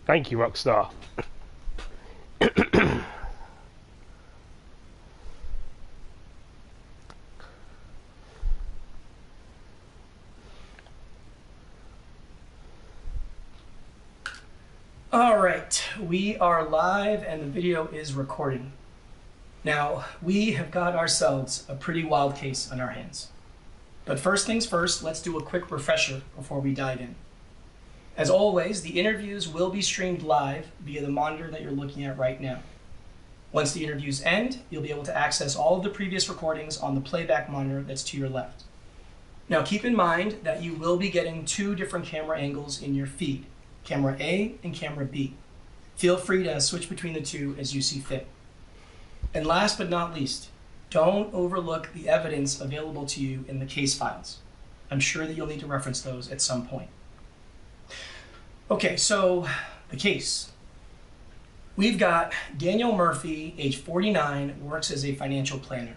Thank you, Rockstar. All right, we are live and the video is recording. Now, we have got ourselves a pretty wild case on our hands. But first things first, let's do a quick refresher before we dive in. As always, the interviews will be streamed live via the monitor that you're looking at right now. Once the interviews end, you'll be able to access all of the previous recordings on the playback monitor that's to your left. Now, keep in mind that you will be getting two different camera angles in your feed, camera A and camera B. Feel free to switch between the two as you see fit. And last but not least, don't overlook the evidence available to you in the case files. I'm sure that you'll need to reference those at some point. Okay, so the case. We've got Daniel Murphy, age 49, works as a financial planner.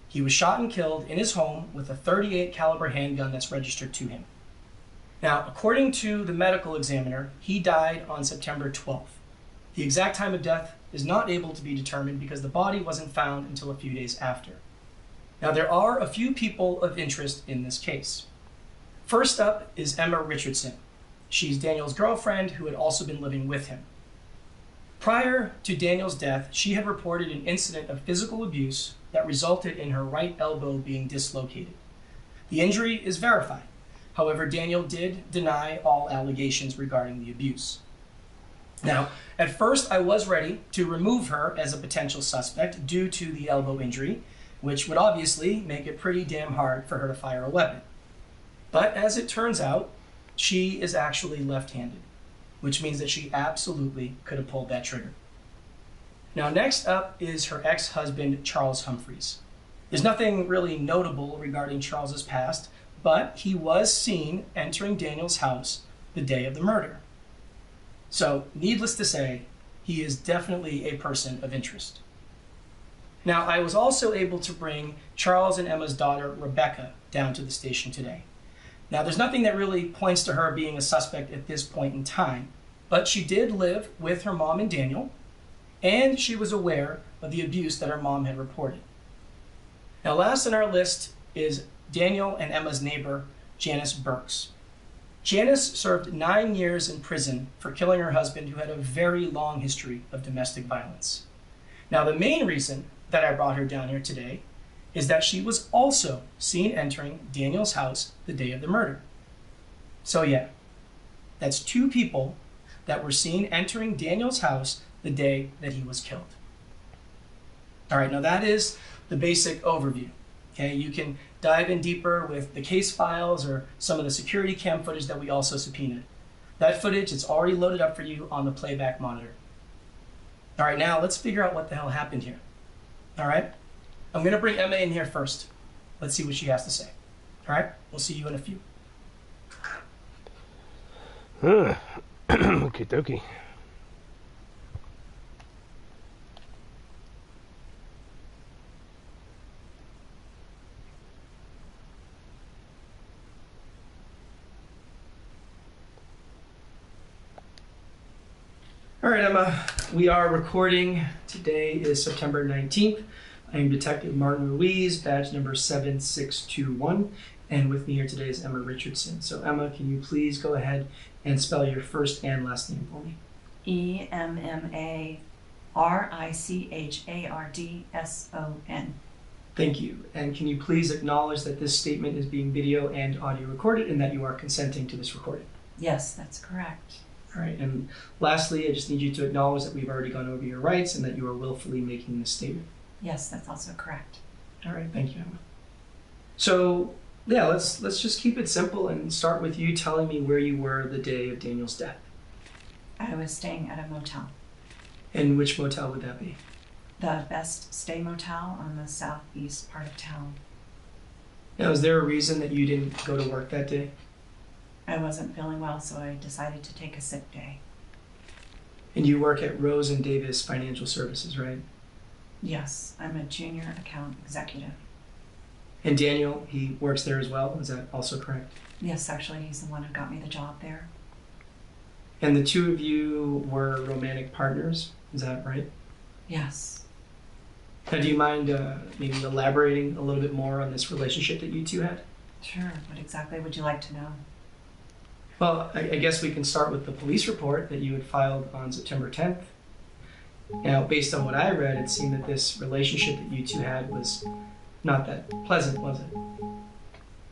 He was shot and killed in his home with a .38 caliber handgun that's registered to him. Now, according to the medical examiner, he died on September 12th. The exact time of death is not able to be determined because the body wasn't found until a few days after. Now, there are a few people of interest in this case. First up is Emma Richardson. She's Daniel's girlfriend who had also been living with him. Prior to Daniel's death, she had reported an incident of physical abuse that resulted in her right elbow being dislocated. The injury is verified. However, Daniel did deny all allegations regarding the abuse. Now, at first I was ready to remove her as a potential suspect due to the elbow injury, which would obviously make it pretty damn hard for her to fire a weapon. But as it turns out, she is actually left-handed, which means that she absolutely could have pulled that trigger. Now, next up is her ex-husband, Charles Humphreys. There's nothing really notable regarding Charles's past, but he was seen entering Daniel's house the day of the murder. So, needless to say, he is definitely a person of interest. Now, I was also able to bring Charles and Emma's daughter, Rebecca, down to the station today. Now, there's nothing that really points to her being a suspect at this point in time, but she did live with her mom and Daniel, and she was aware of the abuse that her mom had reported. Now, last on our list is Daniel and Emma's neighbor, Janice Burks. Janice served 9 years in prison for killing her husband, who had a very long history of domestic violence. Now, the main reason that I brought her down here today is that she was also seen entering Daniel's house the day of the murder. So yeah, that's two people that were seen entering Daniel's house the day that he was killed. All right, now that is the basic overview. Okay, you can dive in deeper with the case files or some of the security cam footage that we also subpoenaed. That footage is already loaded up for you on the playback monitor. All right, now let's figure out what the hell happened here. All right, I'm gonna bring Emma in here first. Let's see what she has to say. All right, we'll see you in a few. Okie dokie. All right, Emma, we are recording. Today is September 19th. I am Detective Martin Ruiz, badge number 7621, and with me here today is Emma Richardson. So Emma, can you please go ahead and spell your first and last name for me? EMMARICHARDSON. Thank you. And can you please acknowledge that this statement is being video and audio recorded and that you are consenting to this recording? Yes, that's correct. All right, and lastly, I just need you to acknowledge that we've already gone over your rights and that you are willfully making this statement. Yes, that's also correct. All right, thank you, Emma. So, yeah, let's just keep it simple and start with you telling me where you were the day of Daniel's death. I was staying at a motel. And which motel would that be? The Best Stay Motel on the southeast part of town. Now, is there a reason that you didn't go to work that day? I wasn't feeling well, so I decided to take a sick day. And you work at Rose and Davis Financial Services, right? Yes, I'm a junior account executive. And Daniel, he works there as well, is that also correct? Yes, actually, he's the one who got me the job there. And the two of you were romantic partners, is that right? Yes. Now, do you mind maybe elaborating a little bit more on this relationship that you two had? Sure. What exactly would you like to know? Well, I guess we can start with the police report that you had filed on September 10th. Now, based on what I read, it seemed that this relationship that you two had was not that pleasant, was it?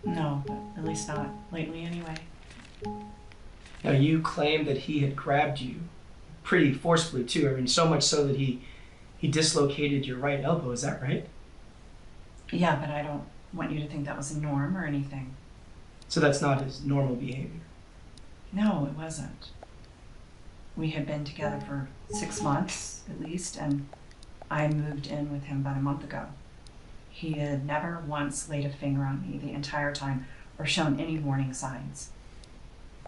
No, but at least not lately anyway. Now, you claimed that he had grabbed you pretty forcefully, too. I mean, so much so that he dislocated your right elbow. Is that right? Yeah, but I don't want you to think that was a norm or anything. So that's not his normal behavior? No, it wasn't. We had been together for 6 months at least, and I moved in with him about a month ago. He had never once laid a finger on me the entire time or shown any warning signs.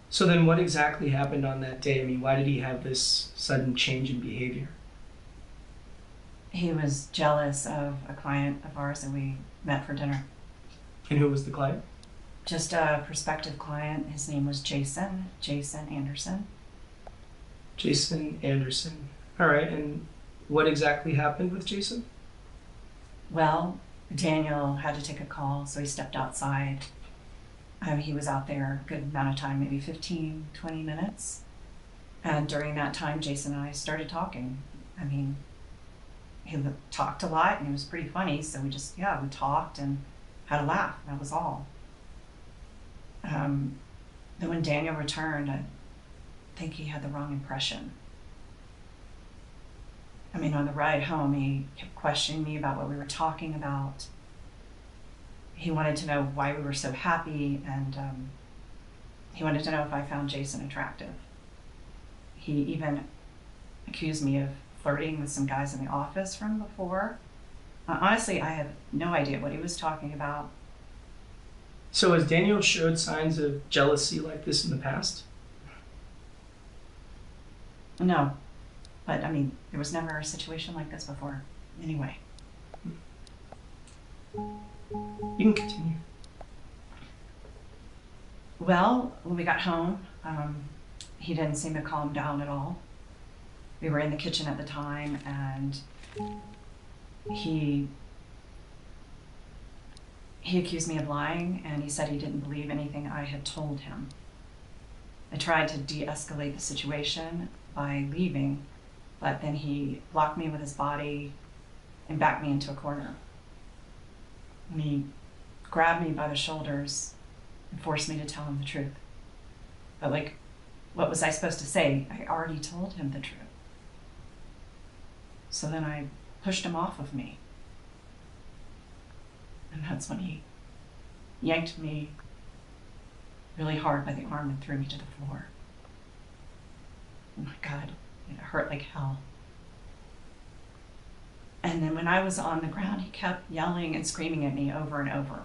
So then what exactly happened on that day? I mean, why did he have this sudden change in behavior? He was jealous of a client of ours that we met for dinner. And who was the client? Just a prospective client. His name was Jason Anderson. Jason Anderson. All right, and what exactly happened with Jason? Well, Daniel had to take a call, so he stepped outside. He was out there a good amount of time, maybe 15, 20 minutes. And during that time, Jason and I started talking. I mean, he talked a lot and it was pretty funny, so we talked and had a laugh. That was all. Then when Daniel returned, I think he had the wrong impression. I mean, on the ride home, he kept questioning me about what we were talking about. He wanted to know why we were so happy, and he wanted to know if I found Jason attractive. He even accused me of flirting with some guys in the office from before. Honestly, I have no idea what he was talking about. So has Daniel showed signs of jealousy like this in the past? No, but I mean, there was never a situation like this before. Anyway. You can continue. Well, when we got home, he didn't seem to calm down at all. We were in the kitchen at the time, and he accused me of lying, and he said he didn't believe anything I had told him. I tried to de-escalate the situation by leaving, but then he blocked me with his body and backed me into a corner. And he grabbed me by the shoulders and forced me to tell him the truth. But like, what was I supposed to say? I already told him the truth. So then I pushed him off of me. And that's when he yanked me really hard by the arm and threw me to the floor. Oh my God, it hurt like hell. And then when I was on the ground, he kept yelling and screaming at me over and over.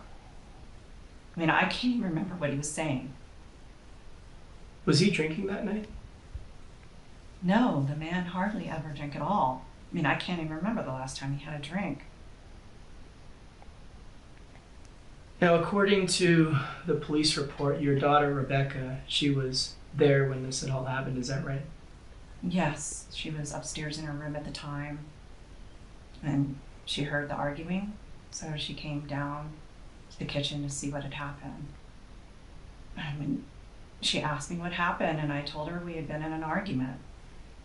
I mean, I can't even remember what he was saying. Was he drinking that night? No, the man hardly ever drank at all. I mean, I can't even remember the last time he had a drink. Now, according to the police report, your daughter, Rebecca, she was there when this had all happened, is that right? Yes, she was upstairs in her room at the time, and she heard the arguing, so she came down to the kitchen to see what had happened. I mean, she asked me what happened, and I told her we had been in an argument.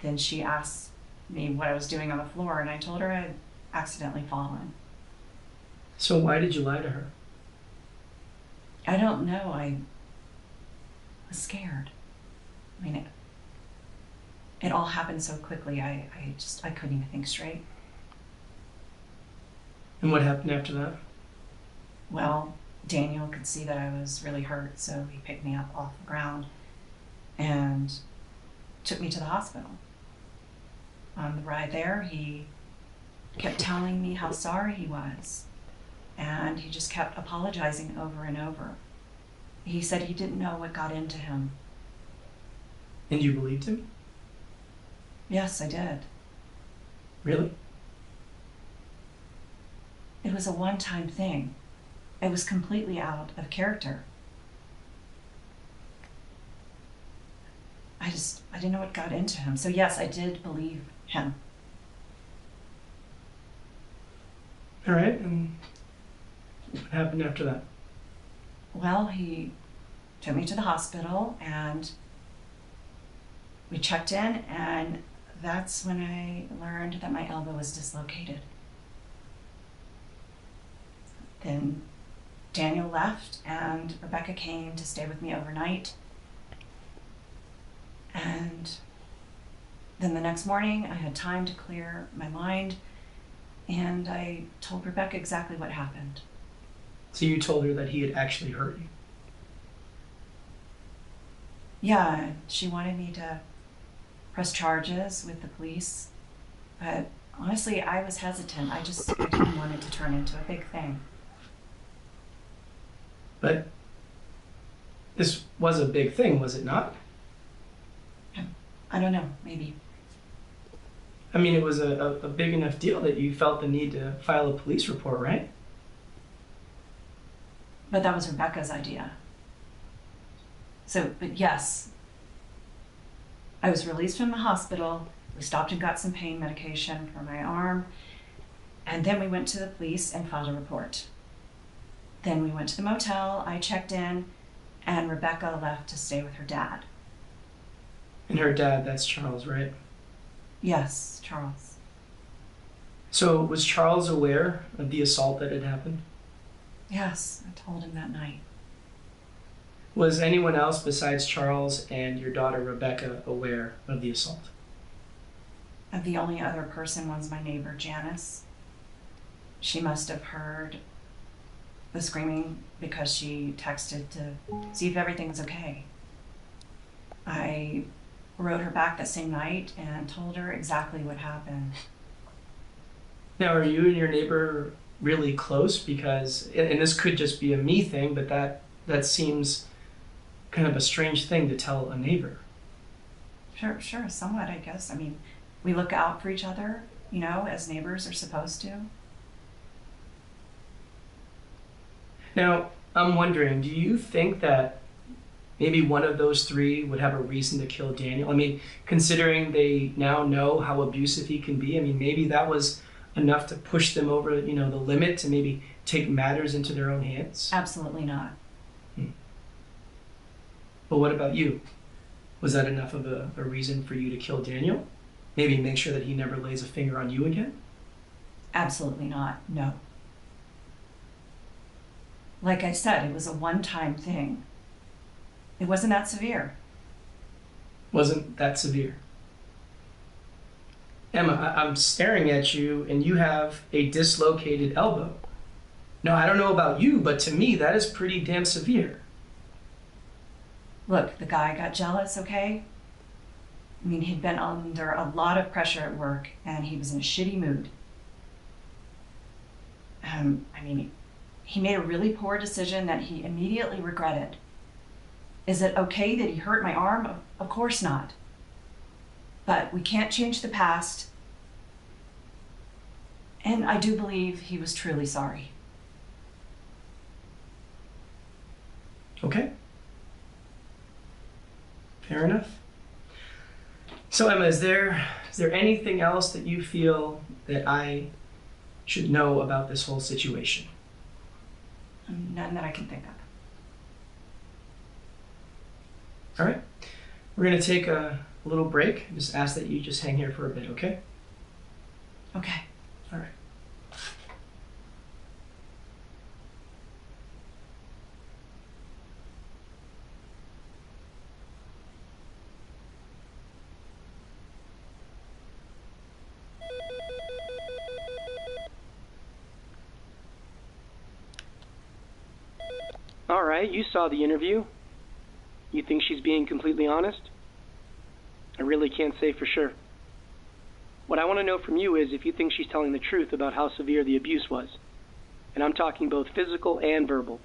Then she asked me what I was doing on the floor, and I told her I had accidentally fallen. So why did you lie to her? I don't know. I was scared. I mean, it all happened so quickly. I couldn't even think straight. And what happened after that? Well, Daniel could see that I was really hurt, so he picked me up off the ground and took me to the hospital. On the ride there, he kept telling me how sorry he was, and he just kept apologizing over and over. He said he didn't know what got into him. And you believed him? Yes, I did. Really? It was a one-time thing. It was completely out of character. I didn't know what got into him. So yes, I did believe him. All right, and what happened after that? Well, he took me to the hospital and we checked in, and that's when I learned that my elbow was dislocated. Then Daniel left and Rebecca came to stay with me overnight. And then the next morning I had time to clear my mind and I told Rebecca exactly what happened. So you told her that he had actually hurt you? Yeah, she wanted me to press charges with the police, but honestly, I was hesitant. I didn't want it to turn into a big thing. But this was a big thing, was it not? I don't know, maybe. I mean, it was a big enough deal that you felt the need to file a police report, right? But that was Rebecca's idea. But yes, I was released from the hospital. We stopped and got some pain medication for my arm. And then we went to the police and filed a report. Then we went to the motel, I checked in, and Rebecca left to stay with her dad. And her dad, that's Charles, right? Yes, Charles. So was Charles aware of the assault that had happened? Yes, I told him that night. Was anyone else besides Charles and your daughter Rebecca aware of the assault? The only other person was my neighbor, Janice. She must have heard the screaming because she texted to see if everything was okay. I wrote her back that same night and told her exactly what happened. Now, are you and your neighbor really close? Because, and this could just be a me thing, but that seems kind of a strange thing to tell a neighbor. Sure, somewhat, I guess. I mean, we look out for each other, as neighbors are supposed to. Now, I'm wondering, do you think that maybe one of those three would have a reason to kill Daniel? I mean, considering they now know how abusive he can be, I mean, maybe that was enough to push them over, the limit to maybe take matters into their own hands? Absolutely not. But what about you? Was that enough of a reason for you to kill Daniel? Maybe make sure that he never lays a finger on you again? Absolutely not, no. Like I said, it was a one-time thing. It wasn't that severe. Wasn't that severe? Emma, I'm staring at you and you have a dislocated elbow. Now, I don't know about you, but to me, that is pretty damn severe. Look, the guy got jealous, okay? I mean, he'd been under a lot of pressure at work and he was in a shitty mood. He made a really poor decision that he immediately regretted. Is it okay that he hurt my arm? Of course not. But we can't change the past. And I do believe he was truly sorry. Okay. Fair enough. So Emma, is there anything else that you feel that I should know about this whole situation? None that I can think of. All right. We're going to take a little break. Just ask that you just hang here for a bit, okay? Okay. All right. All right, you saw the interview. You think she's being completely honest? I really can't say for sure. What I want to know from you is if you think she's telling the truth about how severe the abuse was. And I'm talking both physical and verbal.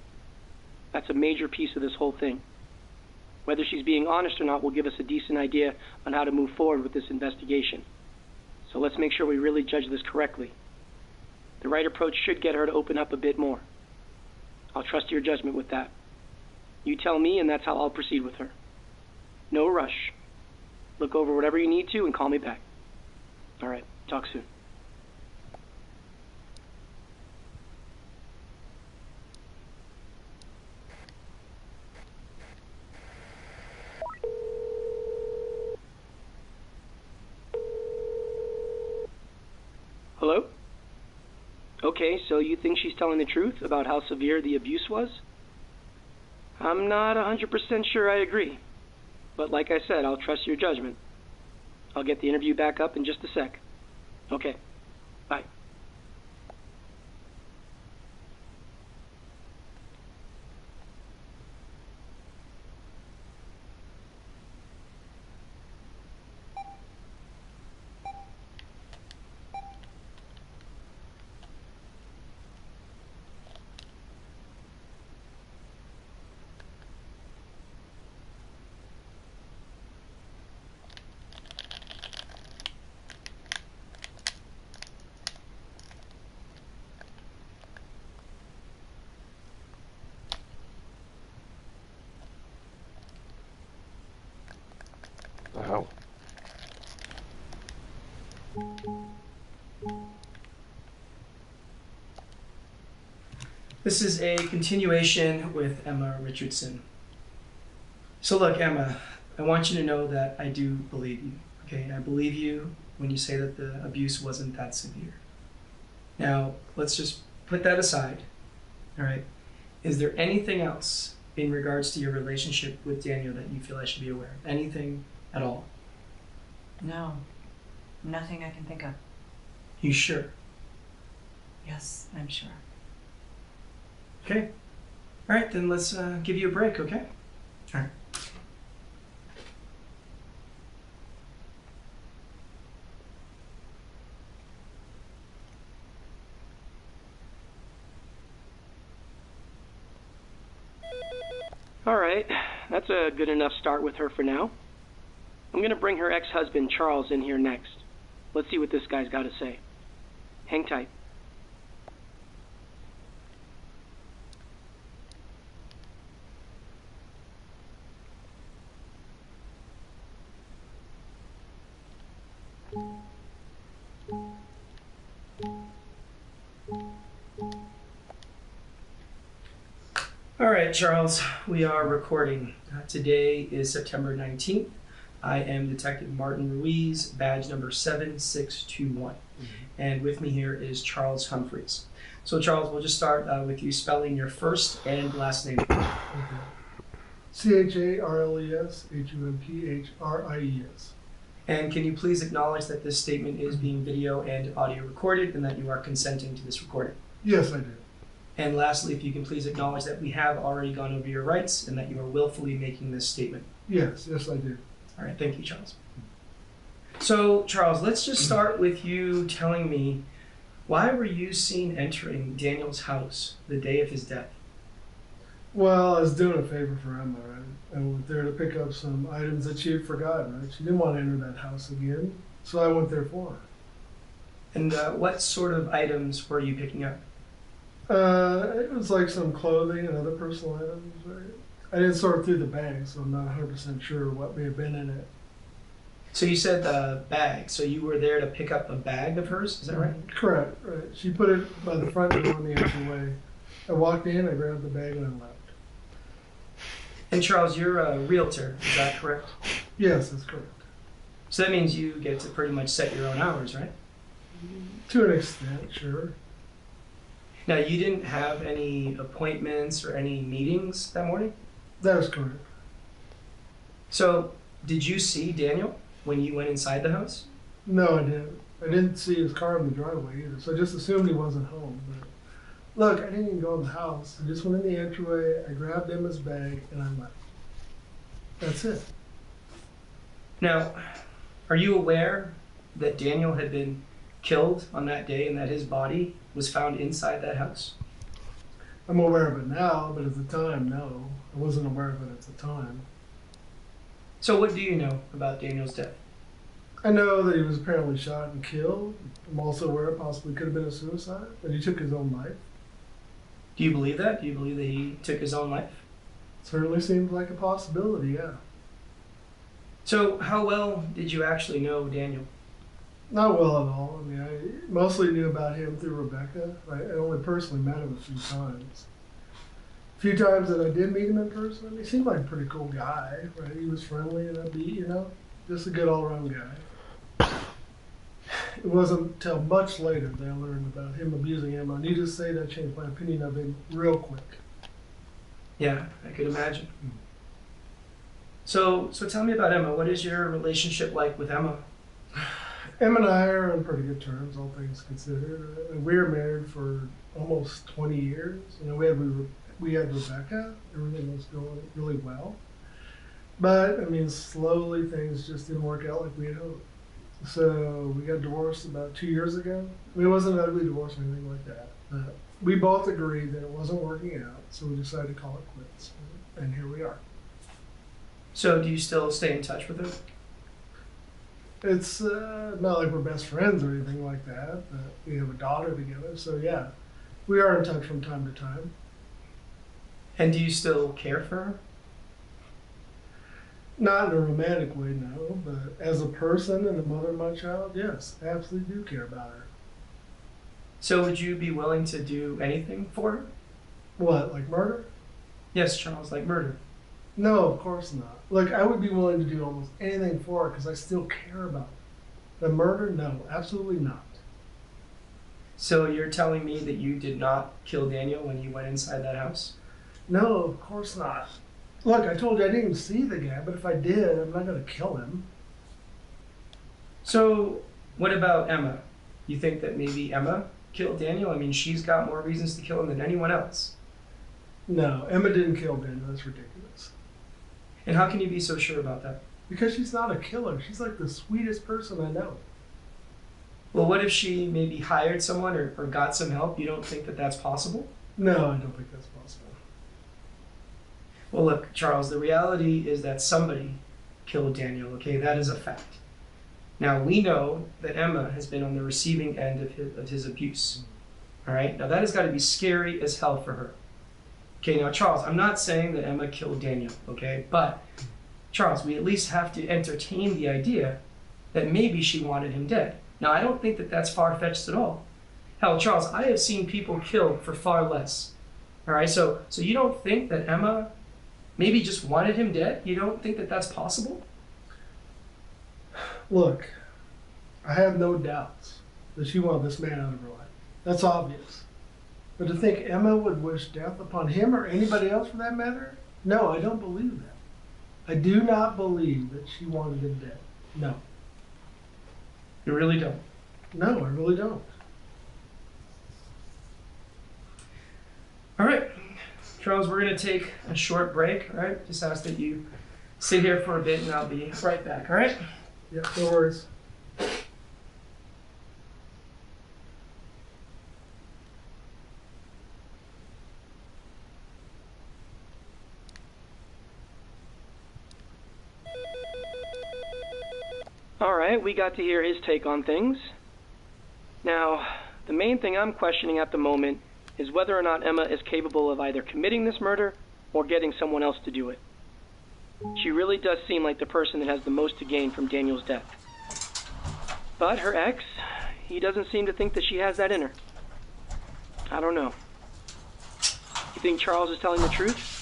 That's a major piece of this whole thing. Whether she's being honest or not will give us a decent idea on how to move forward with this investigation. So let's make sure we really judge this correctly. The right approach should get her to open up a bit more. I'll trust your judgment with that. You tell me, and that's how I'll proceed with her. No rush. Look over whatever you need to and call me back. All right, talk soon. Hello? Okay, so you think she's telling the truth about how severe the abuse was? I'm not 100% sure I agree. But like I said, I'll trust your judgment. I'll get the interview back up in just a sec. Okay. Bye. Wow. This is a continuation with Emma Richardson. So look, Emma, I want you to know that I do believe you, okay? I believe you when you say that the abuse wasn't that severe. Now, let's just put that aside, all right? Is there anything else in regards to your relationship with Daniel that you feel I should be aware of? Anything at all? No, nothing I can think of. You sure? Yes, I'm sure. Okay. All right, then let's give you a break, okay? All right. All right, that's a good enough start with her for now. I'm going to bring her ex-husband, Charles, in here next. Let's see what this guy's got to say. Hang tight. All right, Charles, we are recording. Today is September 19th. I am Detective Martin Ruiz, badge number 7621. And with me here is Charles Humphreys. So Charles, we'll just start with you spelling your first and last name. Okay. CHARLES HUMPHRIES. And can you please acknowledge that this statement is being video and audio recorded and that you are consenting to this recording? Yes, I do. And lastly, if you can please acknowledge that we have already gone over your rights and that you are willfully making this statement. Yes, I do. All right, thank you, Charles. So, Charles, let's just start with you telling me, why were you seen entering Daniel's house the day of his death? Well, I was doing a favor for Emma, right? I went there to pick up some items that she had forgotten, right? She didn't want to enter that house again, so I went there for her. And what sort of items were you picking up? It was like some clothing and other personal items, right? I didn't sort through the bag, so I'm not 100% sure what may have been in it. So you said the bag, so you were there to pick up a bag of hers, is that right? Correct, right. She put it by the front door on the entryway. I walked in, I grabbed the bag, and I left. And Charles, you're a realtor, is that correct? Yes, that's correct. So that means you get to pretty much set your own hours, right? To an extent, sure. Now, you didn't have any appointments or any meetings that morning? That is correct. So, did you see Daniel when you went inside the house? No, I didn't. I didn't see his car in the driveway either, so I just assumed he wasn't home. But look, I didn't even go in the house. I just went in the entryway, I grabbed Emma's bag, and I left. That's it. Now, are you aware that Daniel had been killed on that day and that his body was found inside that house? I'm aware of it now, but at the time, no. I wasn't aware of it at the time. So what do you know about Daniel's death? I know that he was apparently shot and killed. I'm also aware it possibly could have been a suicide, that he took his own life. Do you believe that? Do you believe that he took his own life? Certainly seems like a possibility, yeah. So how well did you actually know Daniel? Not well at all. I mean, I mostly knew about him through Rebecca. I only personally met him a few times. A few times that I did meet him in person, he seemed like a pretty cool guy, right? He was friendly and upbeat, you know? Just a good all-around guy. It wasn't until much later that I learned about him abusing Emma. Needless to say, that changed my opinion of him real quick. Yeah, I could imagine. So tell me about Emma. What is your relationship like with Emma? Emma and I are on pretty good terms, all things considered. We were married for almost 20 years. You know, we had Rebecca. Everything was going really well. But, I mean, slowly things just didn't work out like we had hoped. So we got divorced about 2 years ago. I mean, it wasn't an ugly divorce or anything like that. But we both agreed that it wasn't working out, so we decided to call it quits. And here we are. So do you still stay in touch with her? It's not like we're best friends or anything like that, but we have a daughter together, so yeah, we are in touch from time to time. And do you still care for her? Not in a romantic way, no, but as a person and the mother of my child, yes, I absolutely do care about her. So would you be willing to do anything for her? What, like murder? Yes, Charles, like murder. No, of course not. Look, I would be willing to do almost anything for her because I still care about her. But murder, no, absolutely not. So you're telling me that you did not kill Daniel when you went inside that house? No, of course not. Look, I told you I didn't even see the guy, but if I did, I'm not going to kill him. So what about Emma? You think that maybe Emma killed Daniel? I mean, she's got more reasons to kill him than anyone else. No, Emma didn't kill Daniel. That's ridiculous. And how can you be so sure about that? Because she's not a killer. She's like the sweetest person I know. Well, what if she maybe hired someone or got some help? You don't think that that's possible? No, I don't think that's possible. Well, look, Charles, the reality is that somebody killed Daniel, okay? That is a fact. Now, we know that Emma has been on the receiving end of his abuse, all right? Now, that has got to be scary as hell for her. Okay, now, Charles, I'm not saying that Emma killed Daniel, okay? But, Charles, we at least have to entertain the idea that maybe she wanted him dead. Now, I don't think that that's far-fetched at all. Hell, Charles, I have seen people killed for far less, all right? So you don't think that Emma maybe just wanted him dead? You don't think that that's possible? Look, I have no doubts that she wanted this man out of her life. That's obvious. But to think Emma would wish death upon him or anybody else for that matter? No, I don't believe that. I do not believe that she wanted him dead. No. You really don't? No, I really don't. All right, Charles, we're going to take a short break, all right? Just ask that you sit here for a bit and I'll be right back, all right? Yeah, no worries. All right, we got to hear his take on things. Now, the main thing I'm questioning at the moment is whether or not Emma is capable of either committing this murder or getting someone else to do it. She really does seem like the person that has the most to gain from Daniel's death. But her ex, he doesn't seem to think that she has that in her. I don't know. You think Charles is telling the truth?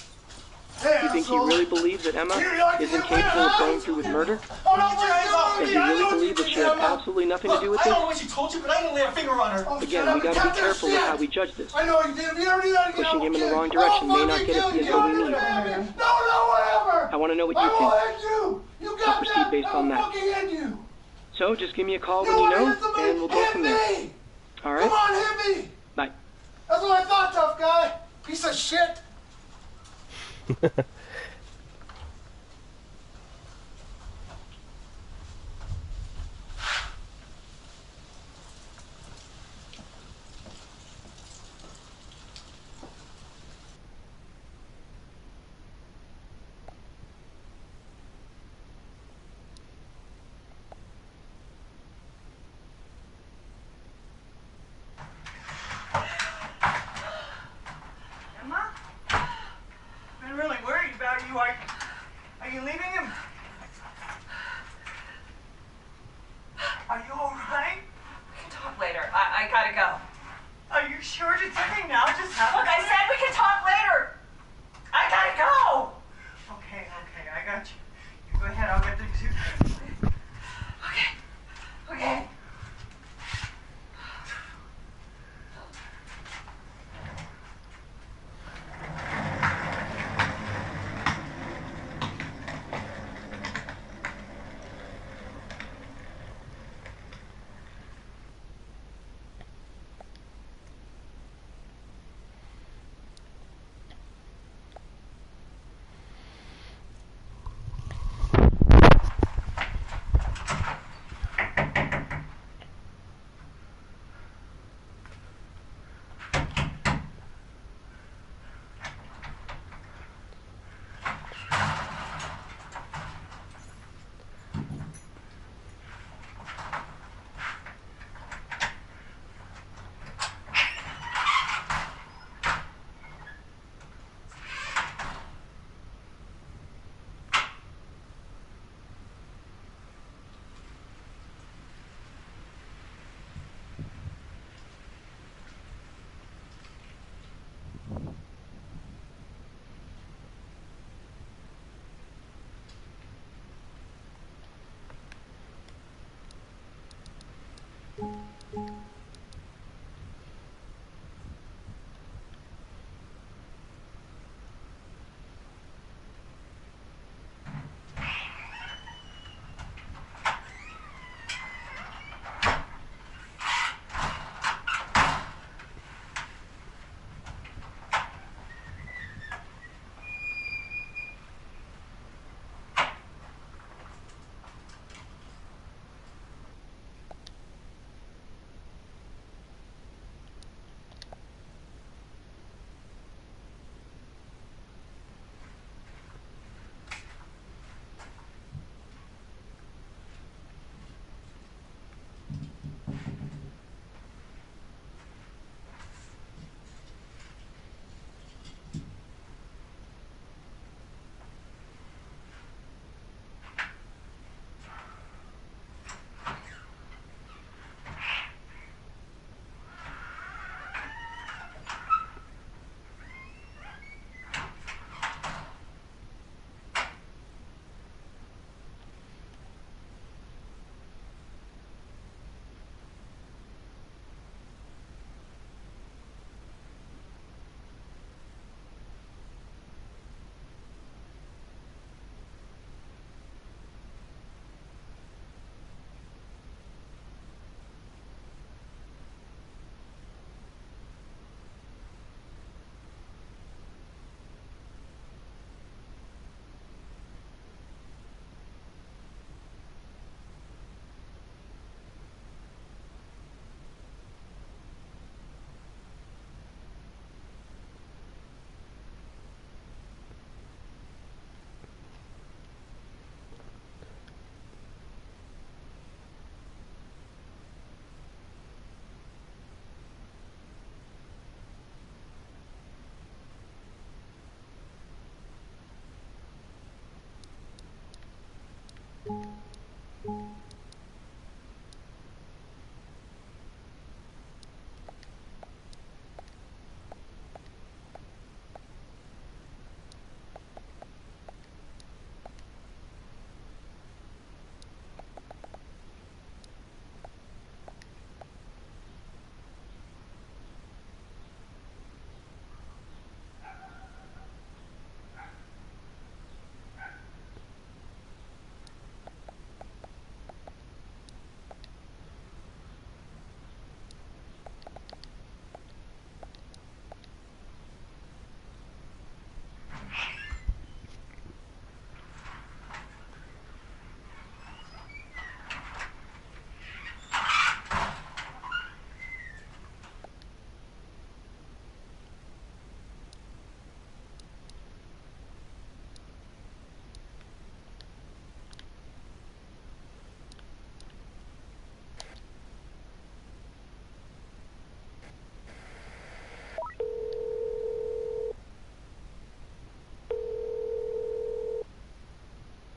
You think he really believes that Emma is incapable of going through with murder? Does he really believe that she had absolutely nothing to do with this? I don't know what she told you, but I didn't lay a finger on her. Again, we gotta be careful with how we judge this. I know you did. If you ever do that again, Pushing him in the wrong direction may not get us the info we need. whatever. I want to know what you think. I'll proceed based on that. So just give me a call when you know, and we'll go from there. All right? Come on, hit me. Bye. That's what I thought, tough guy. Piece of shit. Emma? Been really worried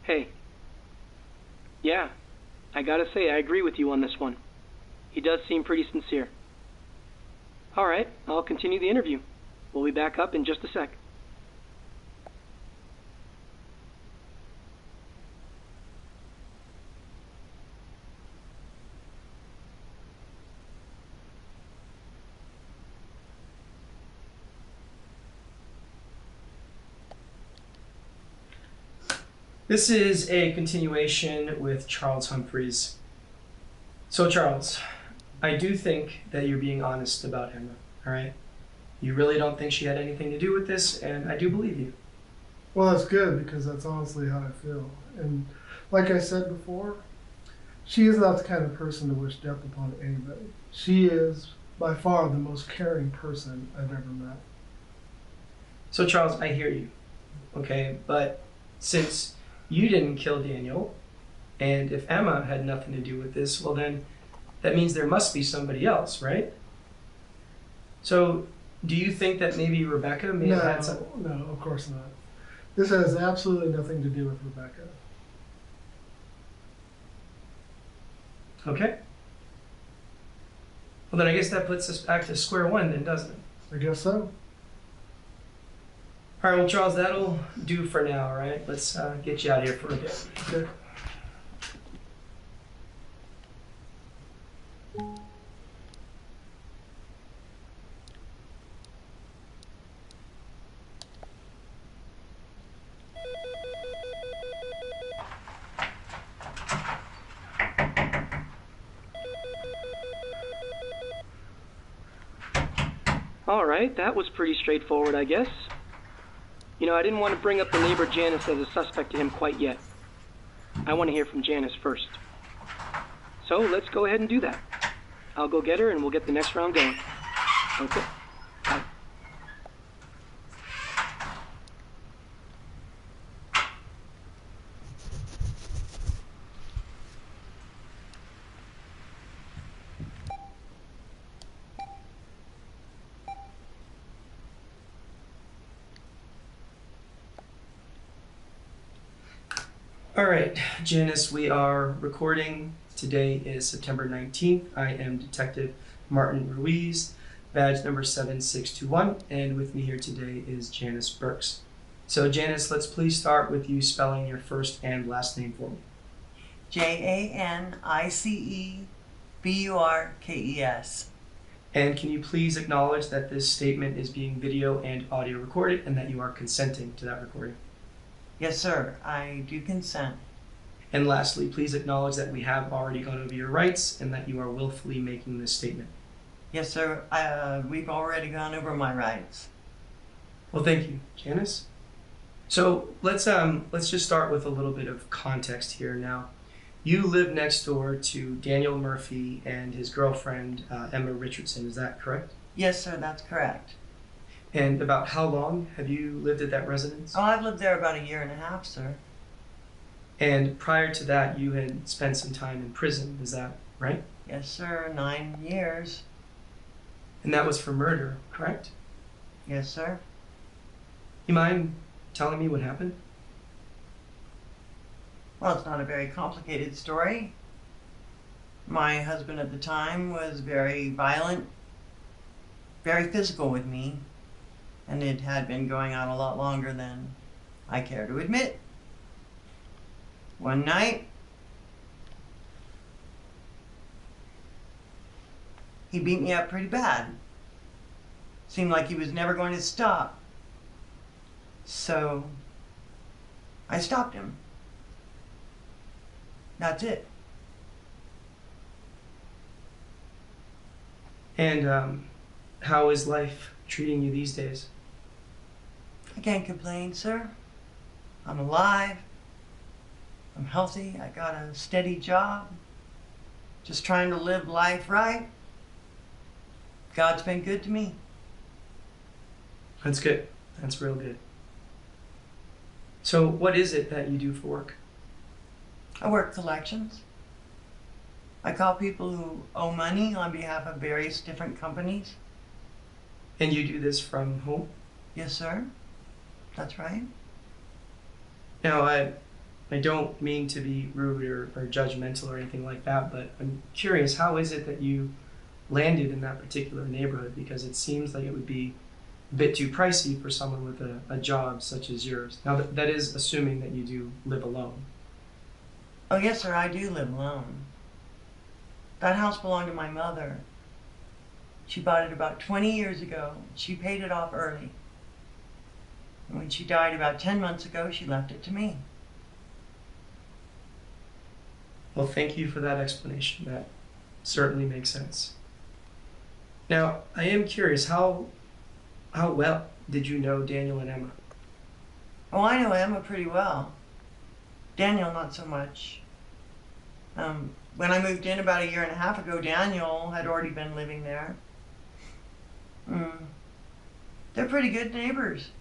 Hey. Yeah, I gotta say, I agree with you on this one. He does seem pretty sincere. Alright, I'll continue the interview. We'll be back up in just a sec. This is a continuation with Charles Humphreys. So Charles, I do think that you're being honest about Emma, all right? You really don't think she had anything to do with this, and I do believe you. Well, that's good because that's honestly how I feel. And like I said before, she is not the kind of person to wish death upon anybody. She is by far the most caring person I've ever met. So Charles, I hear you, okay? But since you didn't kill Daniel, and if Emma had nothing to do with this, well then, that means there must be somebody else, right? So, do you think that maybe Rebecca may have had some... No, of course not. This has absolutely nothing to do with Rebecca. Okay. Well then I guess that puts us back to square one then, doesn't it? I guess so. All right, well, Charles, that'll do for now, all right? Let's get you out of here for a bit. Okay. All right, that was pretty straightforward, I guess. You know, I didn't want to bring up the neighbor Janice as a suspect to him quite yet. I want to hear from Janice first. So let's go ahead and do that. I'll go get her and we'll get the next round going. Okay. Bye. All right, Janice, we are recording. Today is September 19th. I am Detective Martin Ruiz, badge number 7621, and with me here today is Janice Burks. So Janice, let's please start with you spelling your first and last name for me. JANICEBURKES. And can you please acknowledge that this statement is being video and audio recorded and that you are consenting to that recording? Yes, sir, I do consent. And lastly, please acknowledge that we have already gone over your rights and that you are willfully making this statement. Yes, sir, we've already gone over my rights. Well, thank you, Janice. So let's just start with a little bit of context here now. You live next door to Daniel Murphy and his girlfriend, Emma Richardson, is that correct? Yes, sir, that's correct. And about how long have you lived at that residence? Oh, I've lived there about 1.5 years, sir. And prior to that, you had spent some time in prison, is that right? Yes, sir, 9 years. And that was for murder, correct? Yes, sir. You mind telling me what happened? Well, it's not a very complicated story. My husband at the time was very violent, very physical with me, and it had been going on a lot longer than I care to admit. One night, he beat me up pretty bad. Seemed like he was never going to stop. So, I stopped him. That's it. And how is life treating you these days? I can't complain, sir. I'm alive. I'm healthy. I got a steady job. Just trying to live life right. God's been good to me. That's good. That's real good. So what is it that you do for work? I work collections. I call people who owe money on behalf of various different companies. And you do this from home? Yes, sir. That's right. Now, I don't mean to be rude or judgmental or anything like that, but I'm curious, how is it that you landed in that particular neighborhood? Because it seems like it would be a bit too pricey for someone with a job such as yours. Now, that is assuming that you do live alone. Oh, yes, sir, I do live alone. That house belonged to my mother. She bought it about 20 years ago. She paid it off early. And when she died about 10 months ago, she left it to me. Well, thank you for that explanation. That certainly makes sense. Now, I am curious, how well did you know Daniel and Emma? Oh, I know Emma pretty well. Daniel, not so much. When I moved in about 1.5 years ago, Daniel had already been living there. They're pretty good neighbors.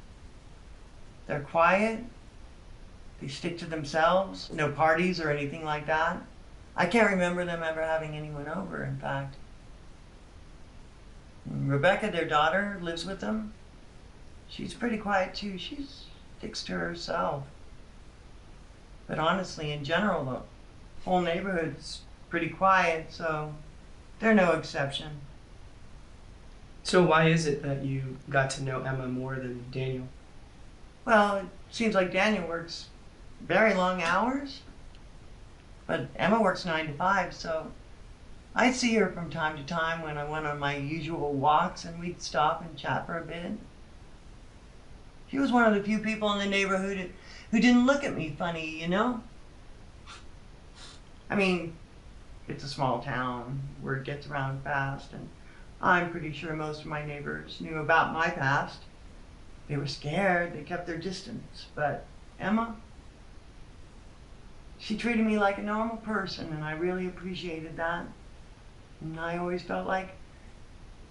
They're quiet. They stick to themselves. No parties or anything like that. I can't remember them ever having anyone over, in fact. Rebecca, their daughter, lives with them. She's pretty quiet too. She sticks to herself. But honestly, in general, the whole neighborhood's pretty quiet, so they're no exception. So why is it that you got to know Emma more than Daniel? Well, it seems like Daniel works very long hours, but Emma works 9 to 5, so I see her from time to time when I went on my usual walks, and we'd stop and chat for a bit. She was one of the few people in the neighborhood who didn't look at me funny, you know? I mean, it's a small town, word gets around fast, and I'm pretty sure most of my neighbors knew about my past. They were scared, they kept their distance. But Emma, she treated me like a normal person, and I really appreciated that. And I always felt like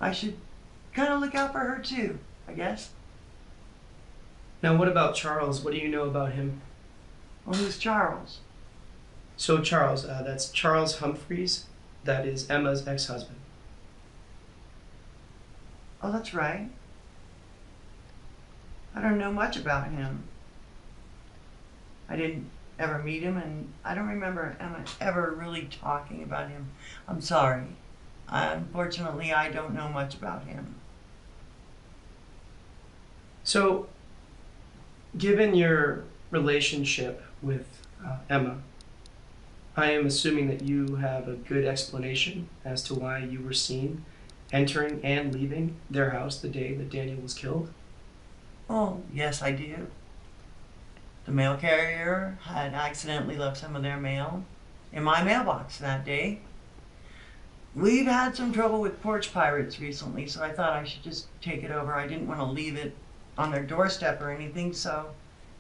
I should kind of look out for her too, I guess. Now, what about Charles? What do you know about him? Well, who's Charles? So Charles, that's Charles Humphreys. That is Emma's ex-husband. Oh, that's right. I don't know much about him. I didn't ever meet him, and I don't remember Emma ever really talking about him. I'm sorry. Unfortunately, I don't know much about him. So, given your relationship with Emma, I am assuming that you have a good explanation as to why you were seen entering and leaving their house the day that Daniel was killed? Oh, yes, I do. The mail carrier had accidentally left some of their mail in my mailbox that day. We've had some trouble with porch pirates recently, so I thought I should just take it over. I didn't want to leave it on their doorstep or anything, so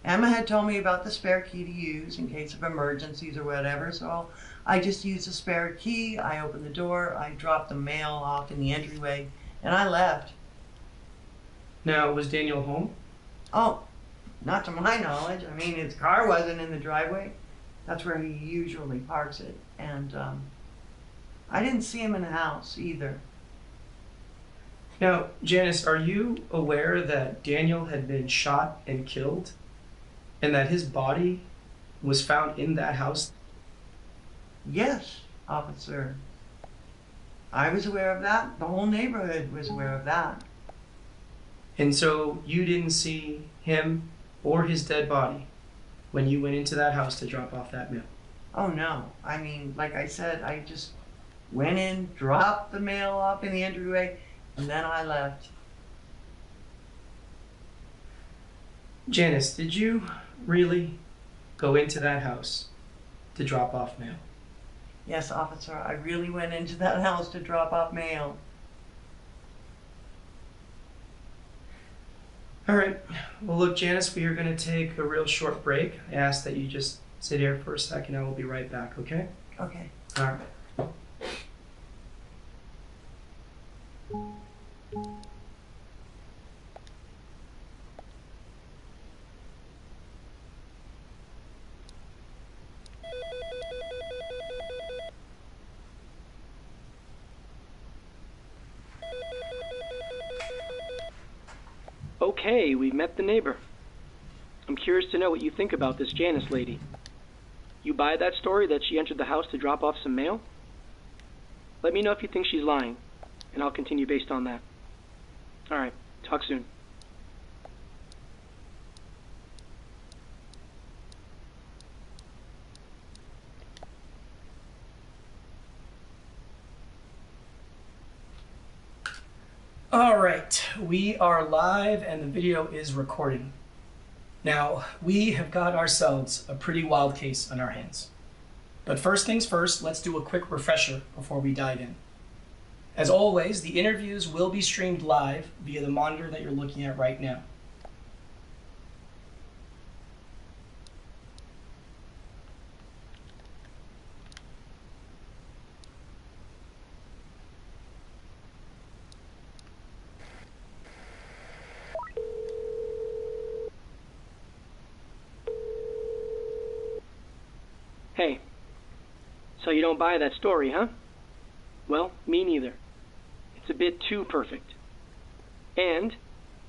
Emma had told me about the spare key to use in case of emergencies or whatever, so I just used the spare key. I opened the door, I dropped the mail off in the entryway, and I left. Now, was Daniel home? Oh, not to my knowledge. I mean, his car wasn't in the driveway. That's where he usually parks it. And I didn't see him in the house either. Now, Janice, are you aware that Daniel had been shot and killed and that his body was found in that house? Yes, officer. I was aware of that. The whole neighborhood was aware of that. And so you didn't see him or his dead body when you went into that house to drop off that mail? Oh, no. I mean, like I said, I just went in, dropped the mail off in the entryway, and then I left. Janice, did you really go into that house to drop off mail? Yes, officer, I really went into that house to drop off mail. All right. Well, look, Janice, we are going to take a real short break. I ask that you just sit here for a second. I will be right back, okay? Okay. All right. Okay, we've met the neighbor. I'm curious to know what you think about this Janice lady. You buy that story that she entered the house to drop off some mail? Let me know if you think she's lying, and I'll continue based on that. All right, talk soon. All right, we are live and the video is recording. Now, we have got ourselves a pretty wild case on our hands. But first things first, let's do a quick refresher before we dive in. As always, the interviews will be streamed live via the monitor that you're looking at right now. Hey, so you don't buy that story, huh? Well, me neither. It's a bit too perfect. And,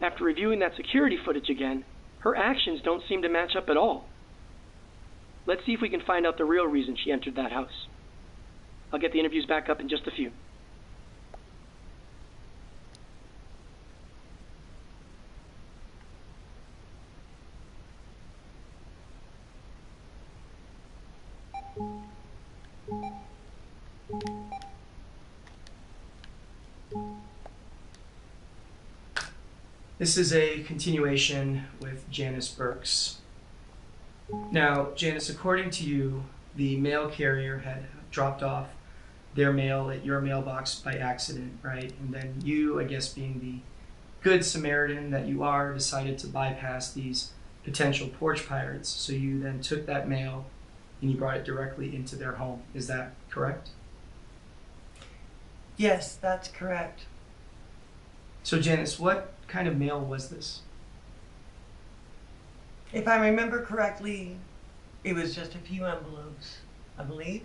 after reviewing that security footage again, her actions don't seem to match up at all. Let's see if we can find out the real reason she entered that house. I'll get the interviews back up in just a few. This is a continuation with Janice Burks. Now, Janice, according to you, the mail carrier had dropped off their mail at your mailbox by accident, right? And then you, I guess being the good Samaritan that you are, decided to bypass these potential porch pirates. So you then took that mail and you brought it directly into their home. Is that correct? Yes, that's correct. So Janice, what kind of mail was this? If I remember correctly, it was just a few envelopes, I believe.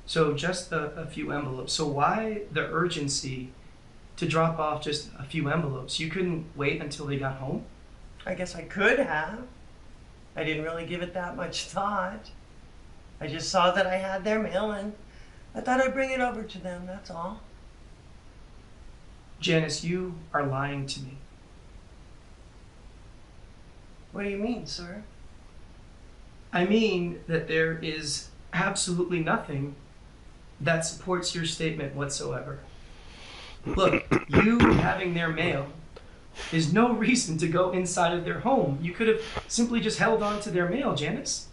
So just a few envelopes. So why the urgency to drop off just a few envelopes? You couldn't wait until they got home? I guess I could have. I didn't really give it that much thought. I just saw that I had their mail and I thought I'd bring it over to them, that's all. Janice, you are lying to me. What do you mean, sir? I mean that there is absolutely nothing that supports your statement whatsoever. Look, you having their mail is no reason to go inside of their home. You could have simply just held on to their mail, Janice.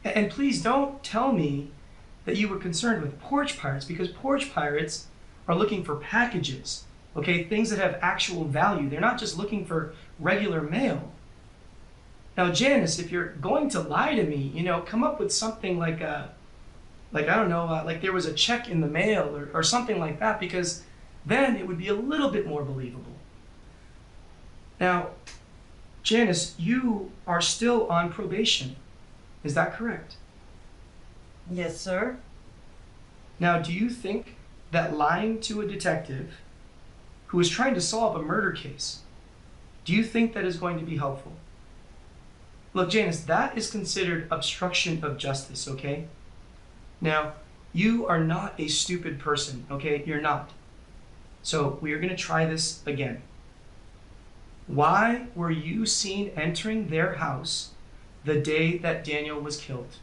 And please don't tell me that you were concerned with porch pirates, because porch pirates are looking for packages, okay? Things that have actual value. They're not just looking for regular mail. Now, Janice, if you're going to lie to me, come up with something like like there was a check in the mail or something like that, because then it would be a little bit more believable. Now, Janice, you are still on probation. Is that correct? Yes, sir. Now, do you think that lying to a detective who is trying to solve a murder case, do you think that is going to be helpful? Look, Janice, that is considered obstruction of justice, okay? Now, you are not a stupid person, okay? You're not. So we are going to try this again. Why were you seen entering their house the day that Daniel was killed?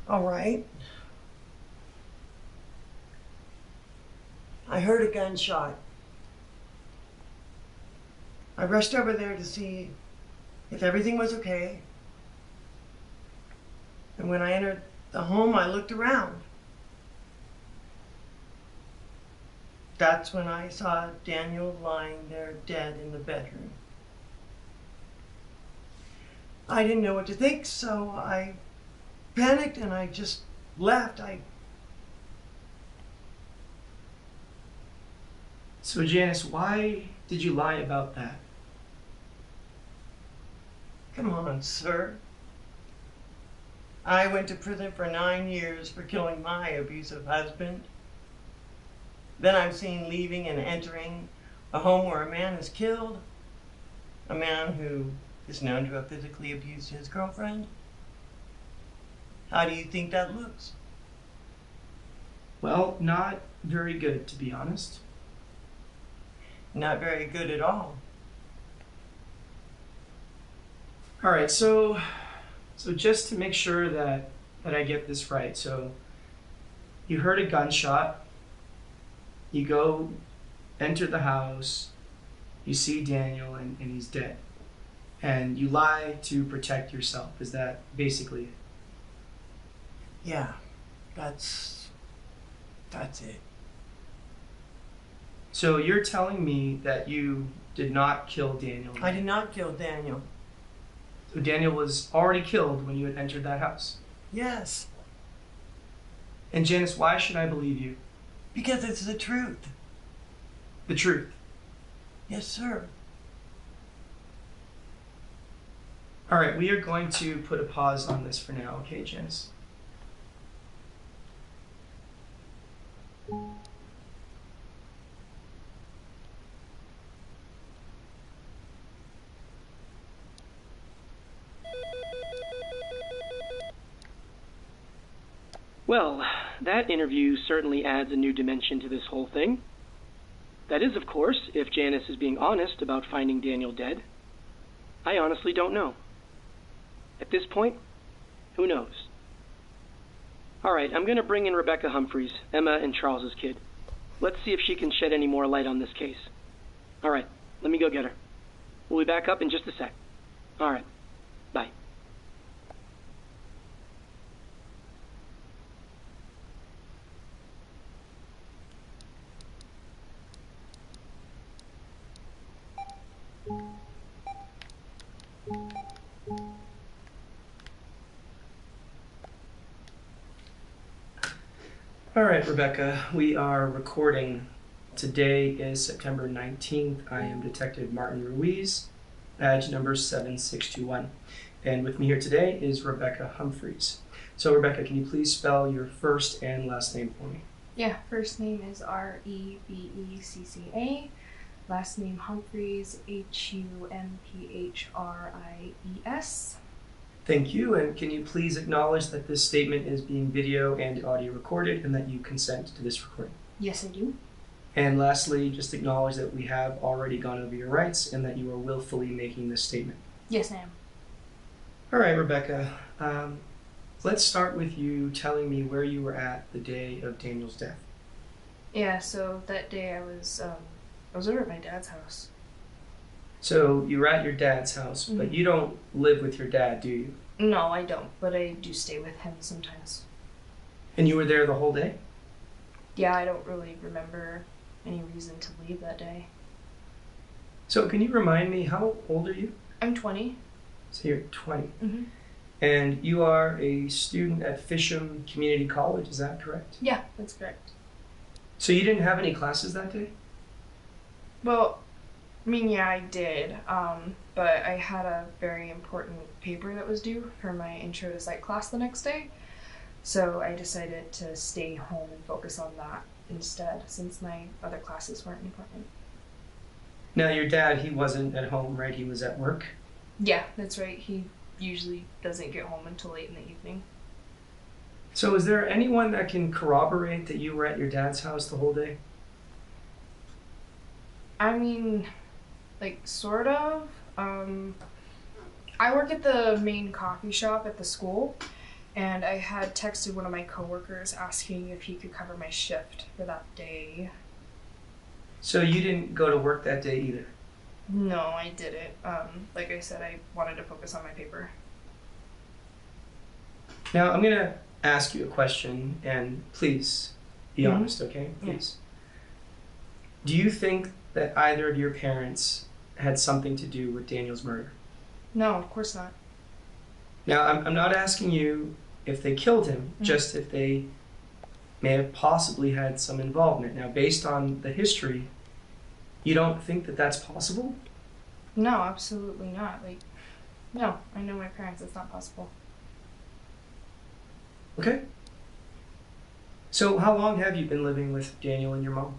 All right. I heard a gunshot. I rushed over there to see if everything was okay. And when I entered the home, I looked around. That's when I saw Daniel lying there dead in the bedroom. I didn't know what to think, so I panicked and I just left. So Janice, why did you lie about that? Come on, sir. I went to prison for 9 years for killing my abusive husband. Then I'm seen leaving and entering a home where a man is killed, a man who is known to have physically abused his girlfriend. How do you think that looks? Well, not very good, to be honest. Not very good at all. All right, so just to make sure that I get this right, so you heard a gunshot, you go enter the house, you see Daniel and he's dead, and you lie to protect yourself. Is that basically it? Yeah, that's it. So you're telling me that you did not kill Daniel? I did not kill Daniel. So Daniel was already killed when you had entered that house? Yes, And Janice, why should I believe you? because it's the truth. The truth. Yes, sir. All right, we are going to put a pause on this for now, okay, Janice? Well, that interview certainly adds a new dimension to this whole thing. That is, of course, if Janice is being honest about finding Daniel dead. I honestly don't know. At this point, who knows? All right, I'm going to bring in Rebecca Humphreys, Emma and Charles's kid. Let's see if she can shed any more light on this case. All right, let me go get her. We'll be back up in just a sec. All right. Bye. All right, Rebecca, we are recording. Today is September 19th. I am Detective Martin Ruiz, badge number 7621. And with me here today is Rebecca Humphreys. So, Rebecca, can you please spell your first and last name for me? Yeah, first name is Rebecca. Last name Humphreys, Humphies. Thank you, and can you please acknowledge that this statement is being video and audio recorded and that you consent to this recording? Yes, I do. And lastly, just acknowledge that we have already gone over your rights and that you are willfully making this statement. Yes, I am. All right, Rebecca, let's start with you telling me where you were at the day of Daniel's death. Yeah, so that day I was over at my dad's house. So you were at your dad's house, but you don't live with your dad, do you? No, I don't, but I do stay with him sometimes. And you were there the whole day? Yeah, I don't really remember any reason to leave that day. So can you remind me, how old are you? I'm 20. So you're 20. Mm-hmm. And you are a student at Fisham Community College, is that correct? Yeah, that's correct. So you didn't have any classes that day? Well, I mean, yeah, I did, but I had a very important paper that was due for my intro to psych class the next day, so I decided to stay home and focus on that instead, since my other classes weren't important. Now, your dad, he wasn't at home, right? He was at work? Yeah, that's right. He usually doesn't get home until late in the evening. So is there anyone that can corroborate that you were at your dad's house the whole day? I mean, like, sort of. I work at the main coffee shop at the school, and I had texted one of my coworkers asking if he could cover my shift for that day. So you didn't go to work that day either? No, I didn't. Like I said, I wanted to focus on my paper. Now, I'm going to ask you a question, and please be honest, okay? Please. Do you think that either of your parents had something to do with Daniel's murder? No, of course not. Now, I'm not asking you if they killed him, just if they may have possibly had some involvement. Now, based on the history, you don't think that that's possible? No, absolutely not. Like, no, I know my parents, it's not possible. Okay. So how long have you been living with Daniel and your mom?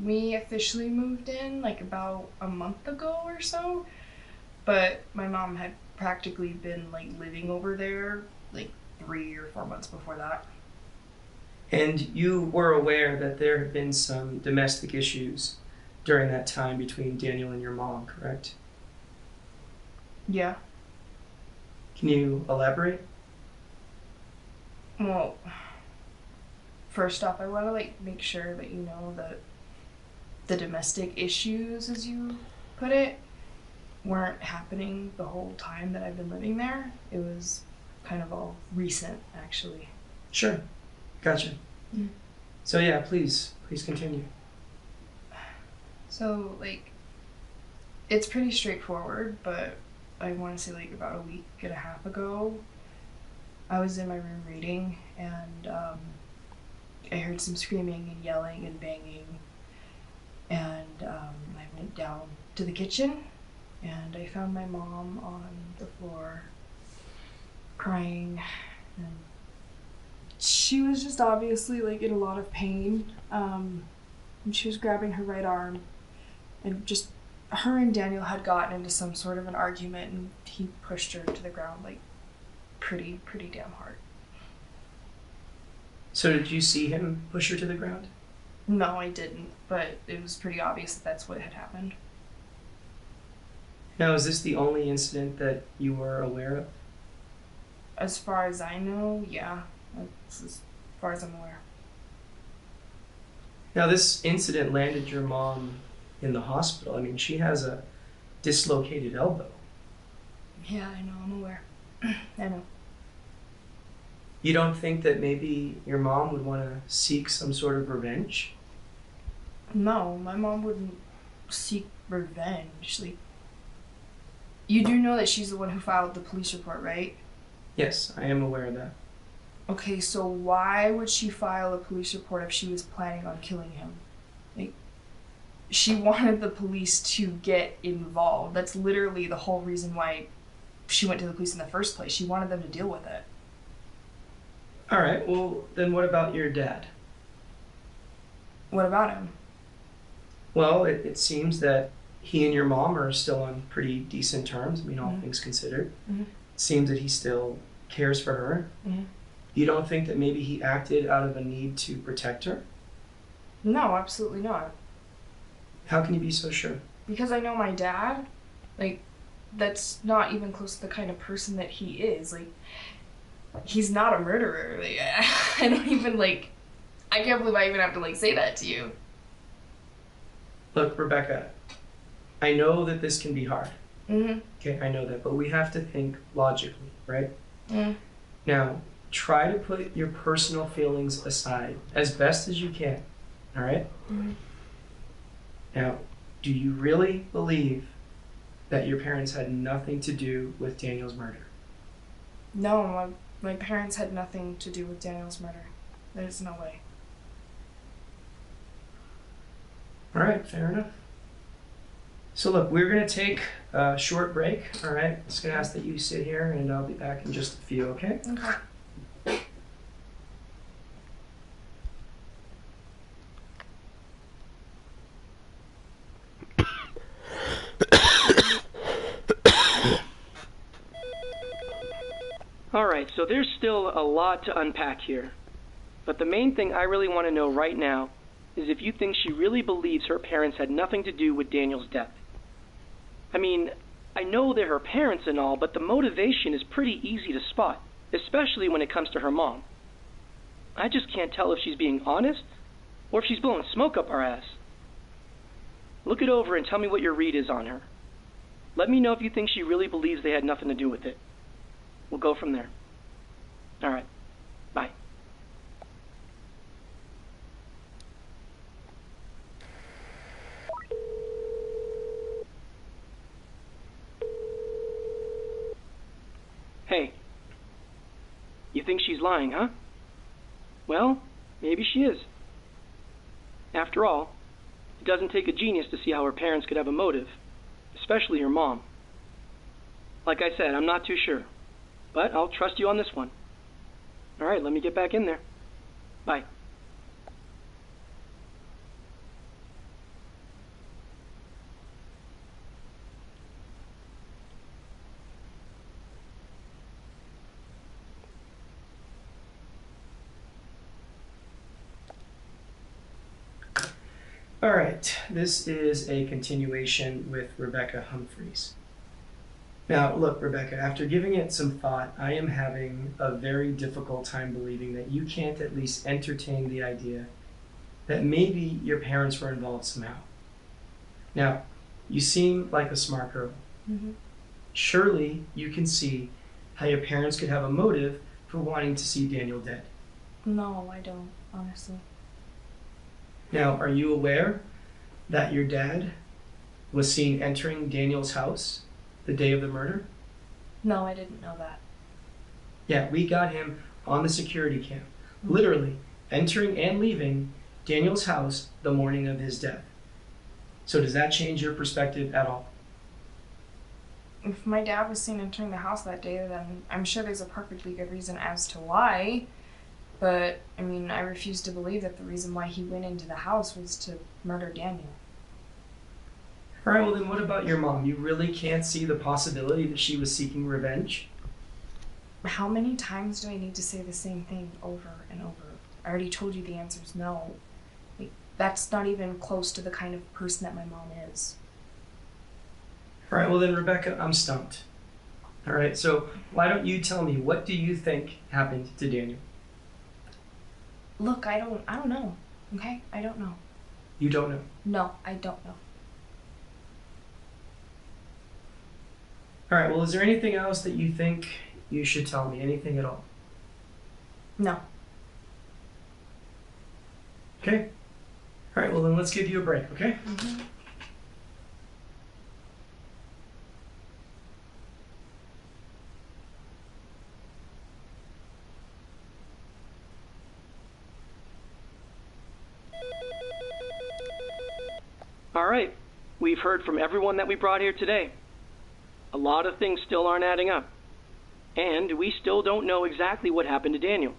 We officially moved in like about a month ago or so, but my mom had practically been like living over there like 3 or 4 months before that. And you were aware that there had been some domestic issues during that time between Daniel and your mom, correct? Yeah. Can you elaborate? Well, first off, I want to like make sure that you know that the domestic issues, as you put it, weren't happening the whole time that I've been living there. It was kind of all recent, actually. Sure. Gotcha. Mm. So yeah, please continue. So, like, it's pretty straightforward, but I want to say like about a week and a half ago, I was in my room reading, and I heard some screaming and yelling and banging, and I went down to the kitchen, and I found my mom on the floor crying, and she was just obviously like in a lot of pain, and she was grabbing her right arm, and just her and Daniel had gotten into some sort of an argument, and he pushed her to the ground like pretty damn hard. So did you see him push her to the ground? No, I didn't, but it was pretty obvious that that's what had happened. Now, is this the only incident that you were aware of? As far as I know, yeah. That's as far as I'm aware. Now, this incident landed your mom in the hospital. I mean, she has a dislocated elbow. Yeah, I know, I'm aware. I know. You don't think that maybe your mom would want to seek some sort of revenge? No, my mom wouldn't seek revenge. Like, you do know that she's the one who filed the police report, right? Yes, I am aware of that. Okay, so why would she file a police report if she was planning on killing him? Like, she wanted the police to get involved. That's literally the whole reason why she went to the police in the first place. She wanted them to deal with it. All right, well, then what about your dad? What about him? Well, it seems that he and your mom are still on pretty decent terms, I mean, all Mhm. things considered. Mhm. It seems that he still cares for her. Mhm. You don't think that maybe he acted out of a need to protect her? No, absolutely not. How can you be so sure? Because I know my dad, like, that's not even close to the kind of person that he is. Like, he's not a murderer. Like, I don't even, like, I can't believe I even have to, like, say that to you. Look, Rebecca, I know that this can be hard. Mm-hmm. Okay, I know that, but we have to think logically, right? Mm. Now, try to put your personal feelings aside as best as you can, all right? Mhm. Now, do you really believe that your parents had nothing to do with Daniel's murder? No, my parents had nothing to do with Daniel's murder. There's no way. All right, fair enough. So look, we're gonna take a short break, all right? Just gonna ask that you sit here and I'll be back in just a few, okay? Okay. Alright, so there's still a lot to unpack here. But the main thing I really want to know right now is if you think she really believes her parents had nothing to do with Daniel's death. I mean, I know they're her parents and all, but the motivation is pretty easy to spot, especially when it comes to her mom. I just can't tell if she's being honest or if she's blowing smoke up our ass. Look it over and tell me what your read is on her. Let me know if you think she really believes they had nothing to do with it. We'll go from there. All right. Bye. Hey. You think she's lying, huh? Well, maybe she is. After all, it doesn't take a genius to see how her parents could have a motive, especially her mom. Like I said, I'm not too sure. But I'll trust you on this one. All right, let me get back in there. Bye. All right, this is a continuation with Rebecca Humphreys. Now, look, Rebecca, after giving it some thought, I am having a very difficult time believing that you can't at least entertain the idea that maybe your parents were involved somehow. Now, you seem like a smart girl. Mm-hmm. Surely you can see how your parents could have a motive for wanting to see Daniel dead. No, I don't, honestly. Now, are you aware that your dad was seen entering Daniel's house the day of the murder? No, I didn't know that. Yeah, we got him on the security cam, literally entering and leaving Daniel's house the morning of his death. So does that change your perspective at all? If my dad was seen entering the house that day, then I'm sure there's a perfectly good reason as to why. But, I mean, I refuse to believe that the reason why he went into the house was to murder Daniel. All right, well then what about your mom? You really can't see the possibility that she was seeking revenge? How many times do I need to say the same thing over and over? I already told you the answer is no. Like, that's not even close to the kind of person that my mom is. All right, well then, Rebecca, I'm stumped. All right, so why don't you tell me, what do you think happened to Daniel? Look, I don't know. Okay? I don't know. You don't know. No, I don't know. All right, well, is there anything else that you think you should tell me? Anything at all? No. Okay. All right, well, then let's give you a break, okay? All right. We've heard from everyone that we brought here today. A lot of things still aren't adding up. And we still don't know exactly what happened to Daniel.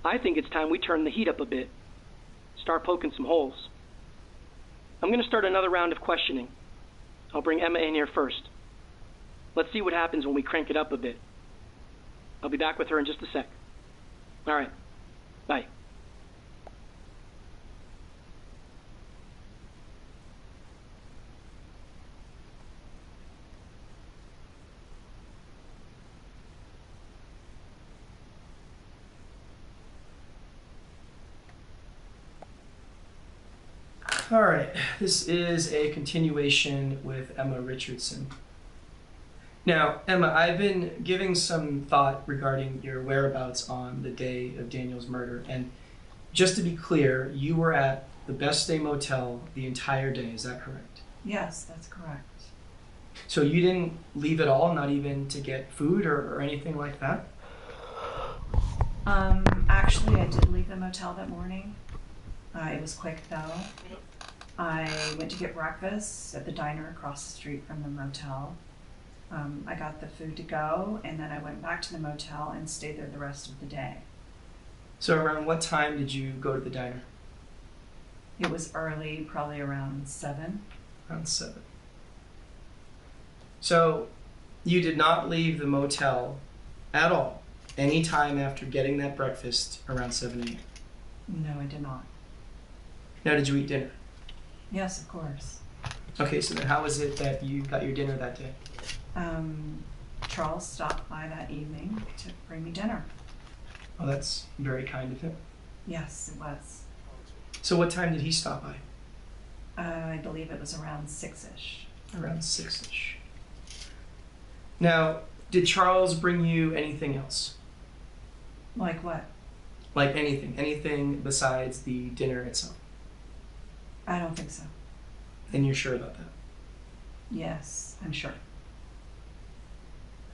I think it's time we turn the heat up a bit. Start poking some holes. I'm going to start another round of questioning. I'll bring Emma in here first. Let's see what happens when we crank it up a bit. I'll be back with her in just a sec. All right. Bye. All right, this is a continuation with Emma Richardson. Now, Emma, I've been giving some thought regarding your whereabouts on the day of Daniel's murder, and just to be clear, you were at the Best Day Motel the entire day, is that correct? Yes, that's correct. So you didn't leave at all, not even to get food or anything like that? Actually, I did leave the motel that morning. It was quick though. I went to get breakfast at the diner across the street from the motel. I got the food to go, and then I went back to the motel and stayed there the rest of the day. So around what time did you go to the diner? It was early, probably around 7. Around 7. So you did not leave the motel at all, any time after getting that breakfast around 7 a.m.? No, I did not. Now, did you eat dinner? Yes, of course. Okay, so then how was it that you got your dinner that day? Charles stopped by that evening to bring me dinner. Oh, that's very kind of him. Yes, it was. So what time did he stop by? I believe it was around 6-ish. Around 6-ish. Now, did Charles bring you anything else? Like what? Like anything besides the dinner itself? I don't think so. And you're sure about that? Yes, I'm sure.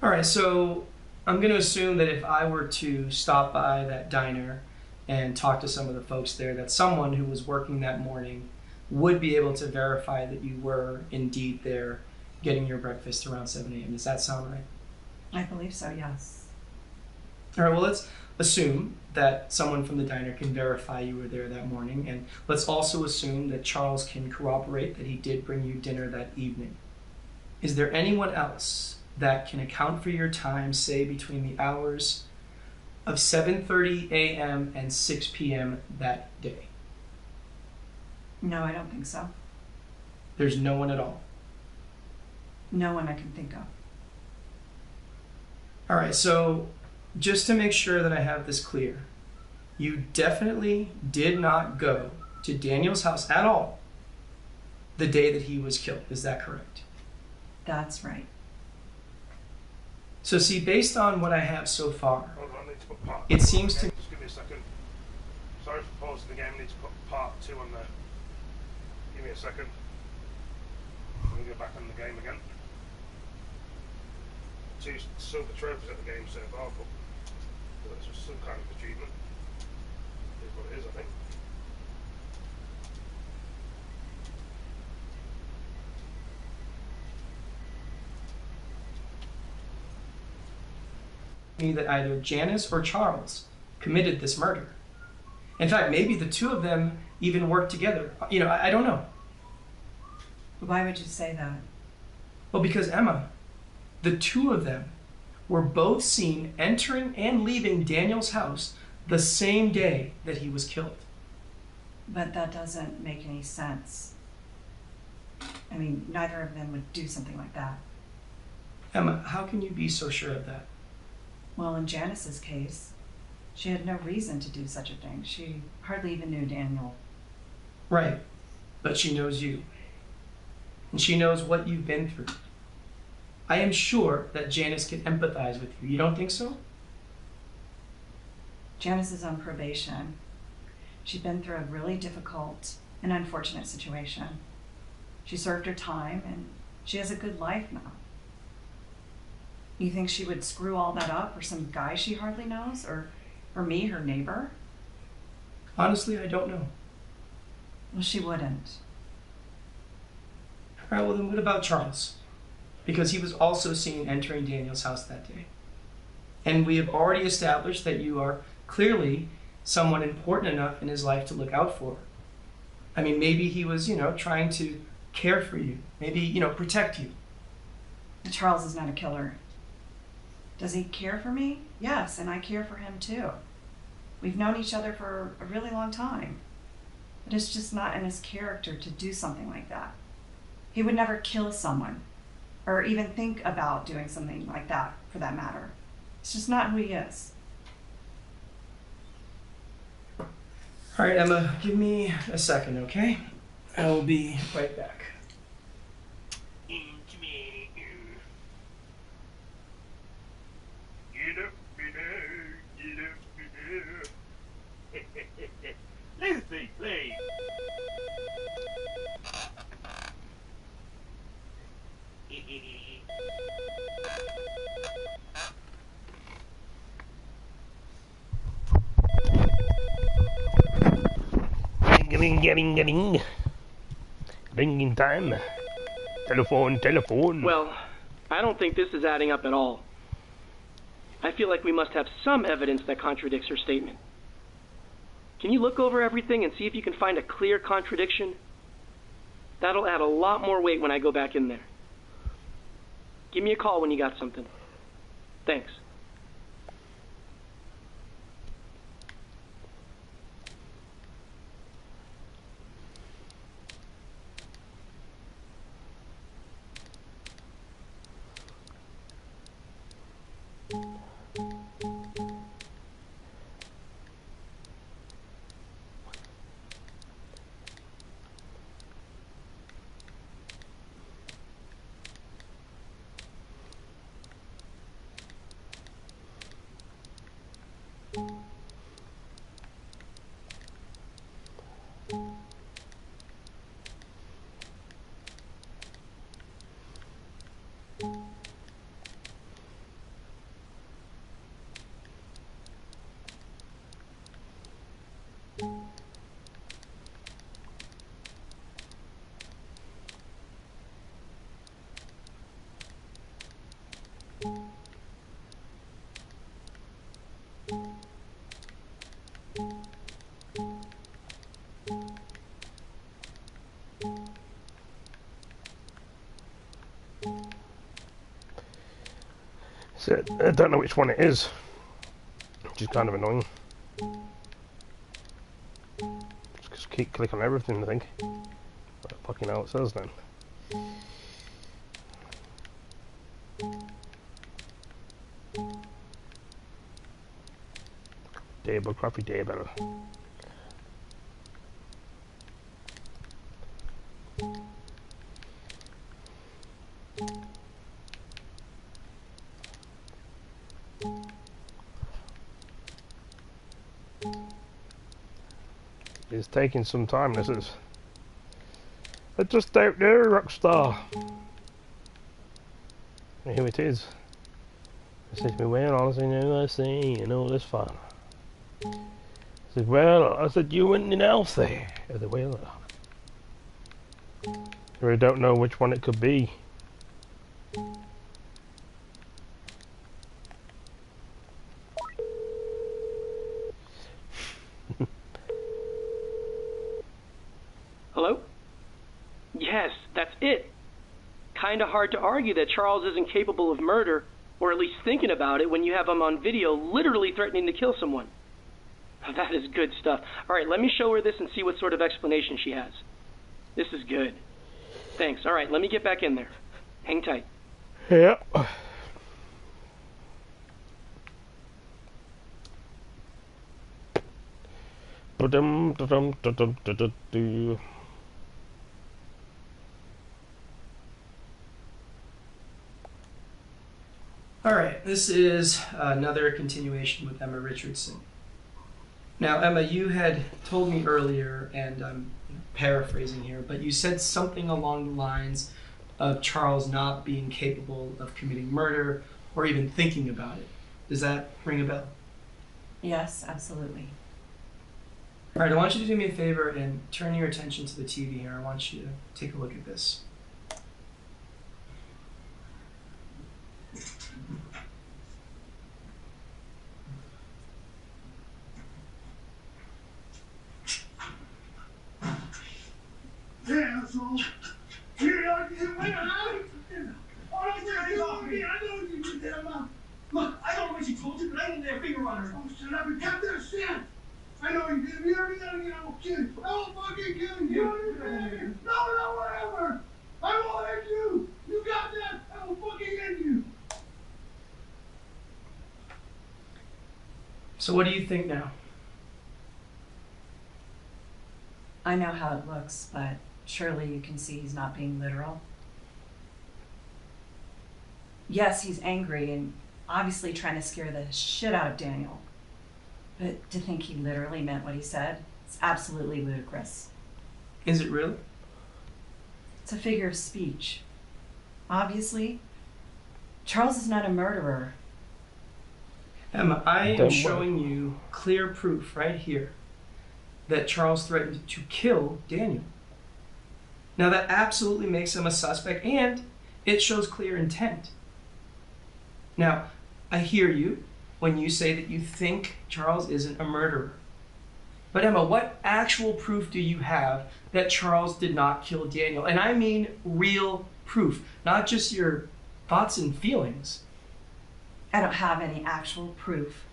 All right, so I'm going to assume that if I were to stop by that diner and talk to some of the folks there, that someone who was working that morning would be able to verify that you were indeed there getting your breakfast around 7 a.m. Does that sound right? I believe so, yes. All right, well, let's assume that someone from the diner can verify you were there that morning, and let's also assume that Charles can corroborate that he did bring you dinner that evening. Is there anyone else that can account for your time, say between the hours of 7:30 a.m. and 6 p.m. that day? No, I don't think so. There's no one at all. No one I can think of. All right, so just to make sure that I have this clear, you definitely did not go to Daniel's house at all the day that he was killed. Is that correct? That's right. So see, based on what I have so far, Hold on, I need to put part it 2 seems on to... the game. Just give me a second. Sorry for pausing the game. I need to put part 2 on there. Give me a second. I'm going to go back on the game again. 2 silver trophies at the game so far, but that's just some kind of achievement. Is what it is, I think. me that either Janice or Charles committed this murder. In fact, maybe the two of them even worked together. You know, I don't know. Why would you say that? Well, because Emma, the two of them were both seen entering and leaving Daniel's house the same day that he was killed. But that doesn't make any sense. I mean, neither of them would do something like that. Emma, how can you be so sure of that? Well, in Janice's case, she had no reason to do such a thing. She hardly even knew Daniel. Right, but she knows you. And she knows what you've been through. I am sure that Janice can empathize with you. You don't think so? Janice is on probation. She's been through a really difficult and unfortunate situation. She served her time and she has a good life now. You think she would screw all that up for some guy she hardly knows? Or me, her neighbor? Honestly, I don't know. Well, she wouldn't. All right, well then what about Charles? Because he was also seen entering Daniel's house that day. And we have already established that you are clearly someone important enough in his life to look out for. I mean, maybe he was, trying to care for you. Maybe, protect you. Charles is not a killer. Does he care for me? Yes, and I care for him too. We've known each other for a really long time. But it's just not in his character to do something like that. He would never kill someone, or even think about doing something like that, for that matter. It's just not who he is. All right, Emma, give me a second, okay? I will be right back. Lucy, please. Getting. Ringing time. Telephone. Well, I don't think this is adding up at all. I feel like we must have some evidence that contradicts her statement. Can you look over everything and see if you can find a clear contradiction? That'll add a lot more weight when I go back in there. Give me a call when you got something. Thanks. So, I don't know which one it is, which is kind of annoying. Just keep clicking on everything, I think. But fucking hell, it says then. Table, coffee table. It's taking some time, this is. I just don't know, Rockstar. And here it is. It says to me, well, honestly, no, I see, you know, this fun. I said, well, I said, you and anything else there? I said, well, I really don't know which one it could be. Hello? Yes, that's it. Kinda hard to argue that Charles isn't capable of murder, or at least thinking about it when you have him on video literally threatening to kill someone. That is good stuff. Alright, let me show her this and see what sort of explanation she has. This is good. Thanks. Alright, let me get back in there. Hang tight. Yeah. All right, this is another continuation with Emma Richardson. Now, Emma, you had told me earlier, and I'm paraphrasing here, but you said something along the lines of Charles not being capable of committing murder or even thinking about it. Does that ring a bell? Yes, absolutely. All right, I want you to do me a favor and turn your attention to the TV here. I want you to take a look at this. Yeah, asshole. Here, you went out. Oh, don't take it off me. I know what you did there, Mom. Look, I don't know what she told you, but I didn't lay a finger on her. Oh, shut up and cut that shit. I know you did. If you ever did that again, I will kill you. I will fucking kill you. You understand? No, whatever. I will hit you. You got that? I will fucking hit you. So what do you think now? I know how it looks, but surely you can see he's not being literal. Yes, he's angry and obviously trying to scare the shit out of Daniel. But to think he literally meant what he said, it's absolutely ludicrous. Is it really? It's a figure of speech. Obviously, Charles is not a murderer. Emma, I am Then what? showing you clear proof right here that Charles threatened to kill Daniel. Now that absolutely makes him a suspect, and it shows clear intent. Now, I hear you when you say that you think Charles isn't a murderer. But Emma, what actual proof do you have that Charles did not kill Daniel? And I mean real proof, not just your thoughts and feelings. I don't have any actual proof.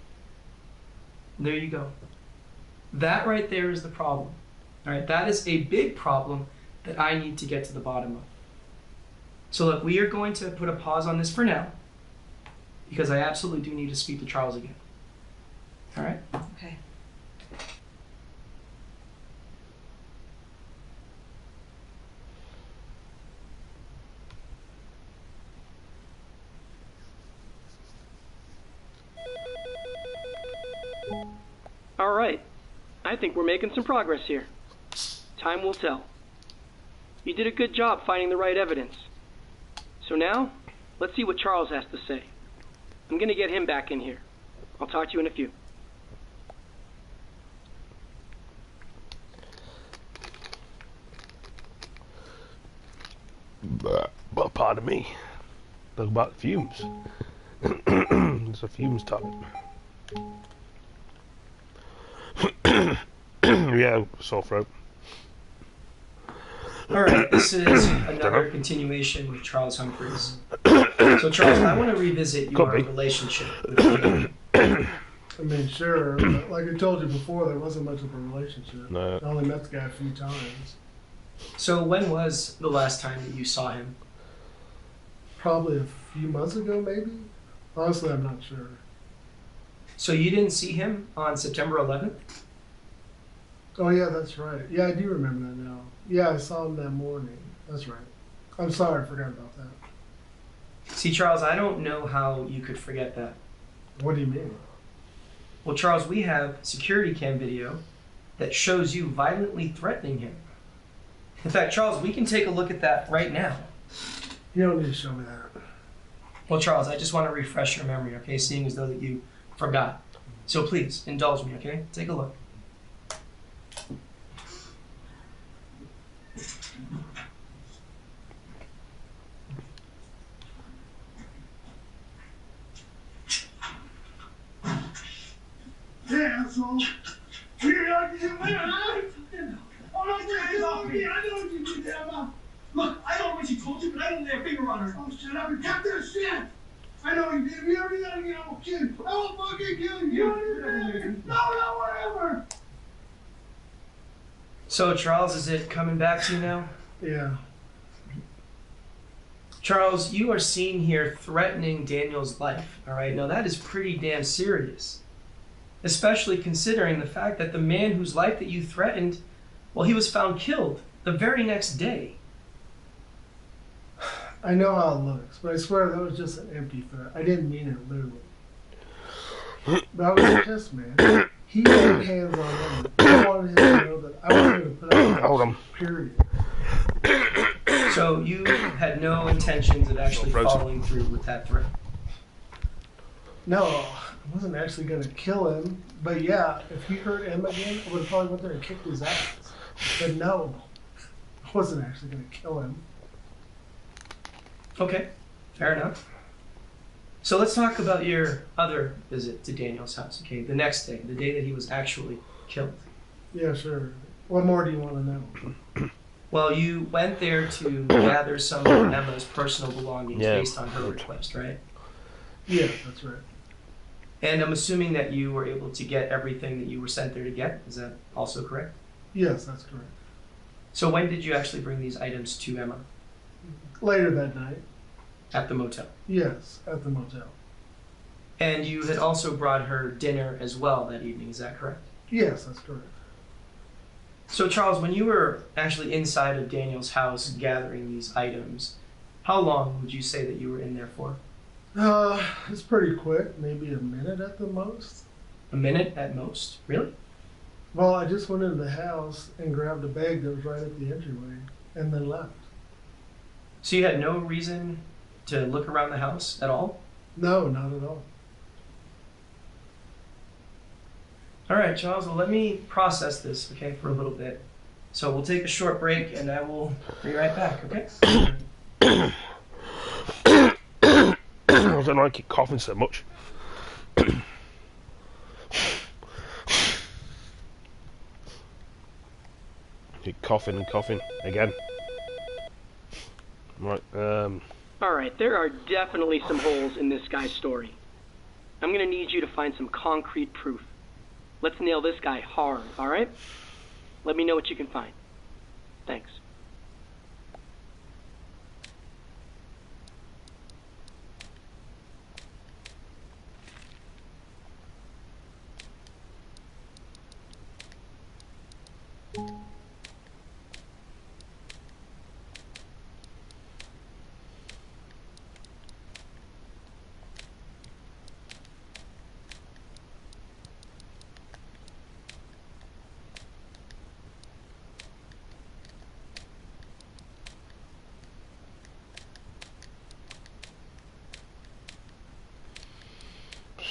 There you go. That right there is the problem. All right, that is a big problem that I need to get to the bottom of. So look, we are going to put a pause on this for now because I absolutely do need to speak to Charles again. All right? Okay. All right. I think we're making some progress here. Time will tell. You did a good job finding the right evidence. So now, let's see what Charles has to say. I'm going to get him back in here. I'll talk to you in a few. But pardon me. Talk about fumes. It's a fumes topic. Yeah, sore throat. All right, this is another continuation with Charles Humphreys. So Charles, I want to revisit your relationship with Daniel. I mean, sure, but like I told you before, there wasn't much of a relationship. No. I only met the guy a few times. So when was the last time that you saw him? Probably a few months ago, maybe? Honestly, I'm not sure. So you didn't see him on September 11th? Oh, yeah, that's right. Yeah, I do remember that now. Yeah, I saw him that morning. That's right. I'm sorry, I forgot about that. See, Charles, I don't know how you could forget that. What do you mean? Well, Charles, we have security cam video that shows you violently threatening him. In fact, Charles, we can take a look at that right now. You don't need to show me that. Well, Charles, I just want to refresh your memory, okay? Seeing as though that you forgot. So please, indulge me, okay? Take a look. Yeah, asshole. Here, you went out. Oh, don't take it off me. I know what you did there, Mom. Look, I don't know what she told you, but I didn't lay a finger on her. Oh, shut up and cut that shit. I know you did. If you ever do that again, I will kill you. I will fucking kill you. You understand? No, whatever. So, Charles, is it coming back to you now? Yeah. Charles, you are seen here threatening Daniel's life, all right? Now, that is pretty damn serious, especially considering the fact that the man whose life that you threatened, well, he was found killed the very next day. I know how it looks, but I swear that was just an empty threat. I didn't mean it literally. But I was pissed, man. He had hands on him. I wanted him to know that I wasn't going to put up with Hold that on. shit, period. So you had no intentions of actually following through with that threat? No, I wasn't actually going to kill him. But yeah, if he hurt him again, I would have probably went there and kicked his ass. But no, I wasn't actually going to kill him. Okay, fair enough. So let's talk about your other visit to Daniel's house, okay? The next day, the day that he was actually killed. Yeah, sure. What more do you want to know? Well, you went there to gather some of Emma's personal belongings based on her request, right? Yeah, that's right. And I'm assuming that you were able to get everything that you were sent there to get. Is that also correct? Yes, that's correct. So when did you actually bring these items to Emma? Later that night. At the motel? Yes, at the motel. And you had also brought her dinner as well that evening, is that correct? Yes, that's correct. So Charles, when you were actually inside of Daniel's house gathering these items, how long would you say that you were in there for? It's pretty quick, maybe a minute at the most. A minute at most? Really? Well, I just went into the house and grabbed a bag that was right at the entryway and then left. So you had no reason to look around the house at all? No, not at all. All right, Charles, well, let me process this, okay, for a little bit. So we'll take a short break and I will be right back, okay? I don't know, I keep coughing so much. Keep coughing and coughing again. Right, Alright, there are definitely some holes in this guy's story. I'm gonna need you to find some concrete proof. Let's nail this guy hard, alright? Let me know what you can find. Thanks.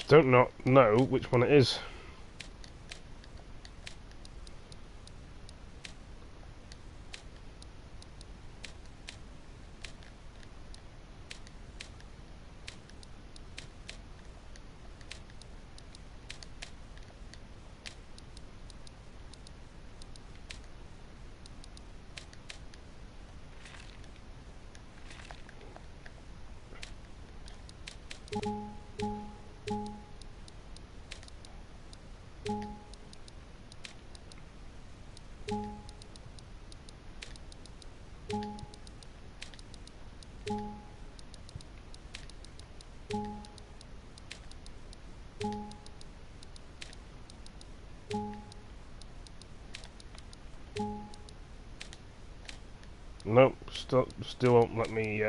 just don't not know which one it is. Nope, still won't let me,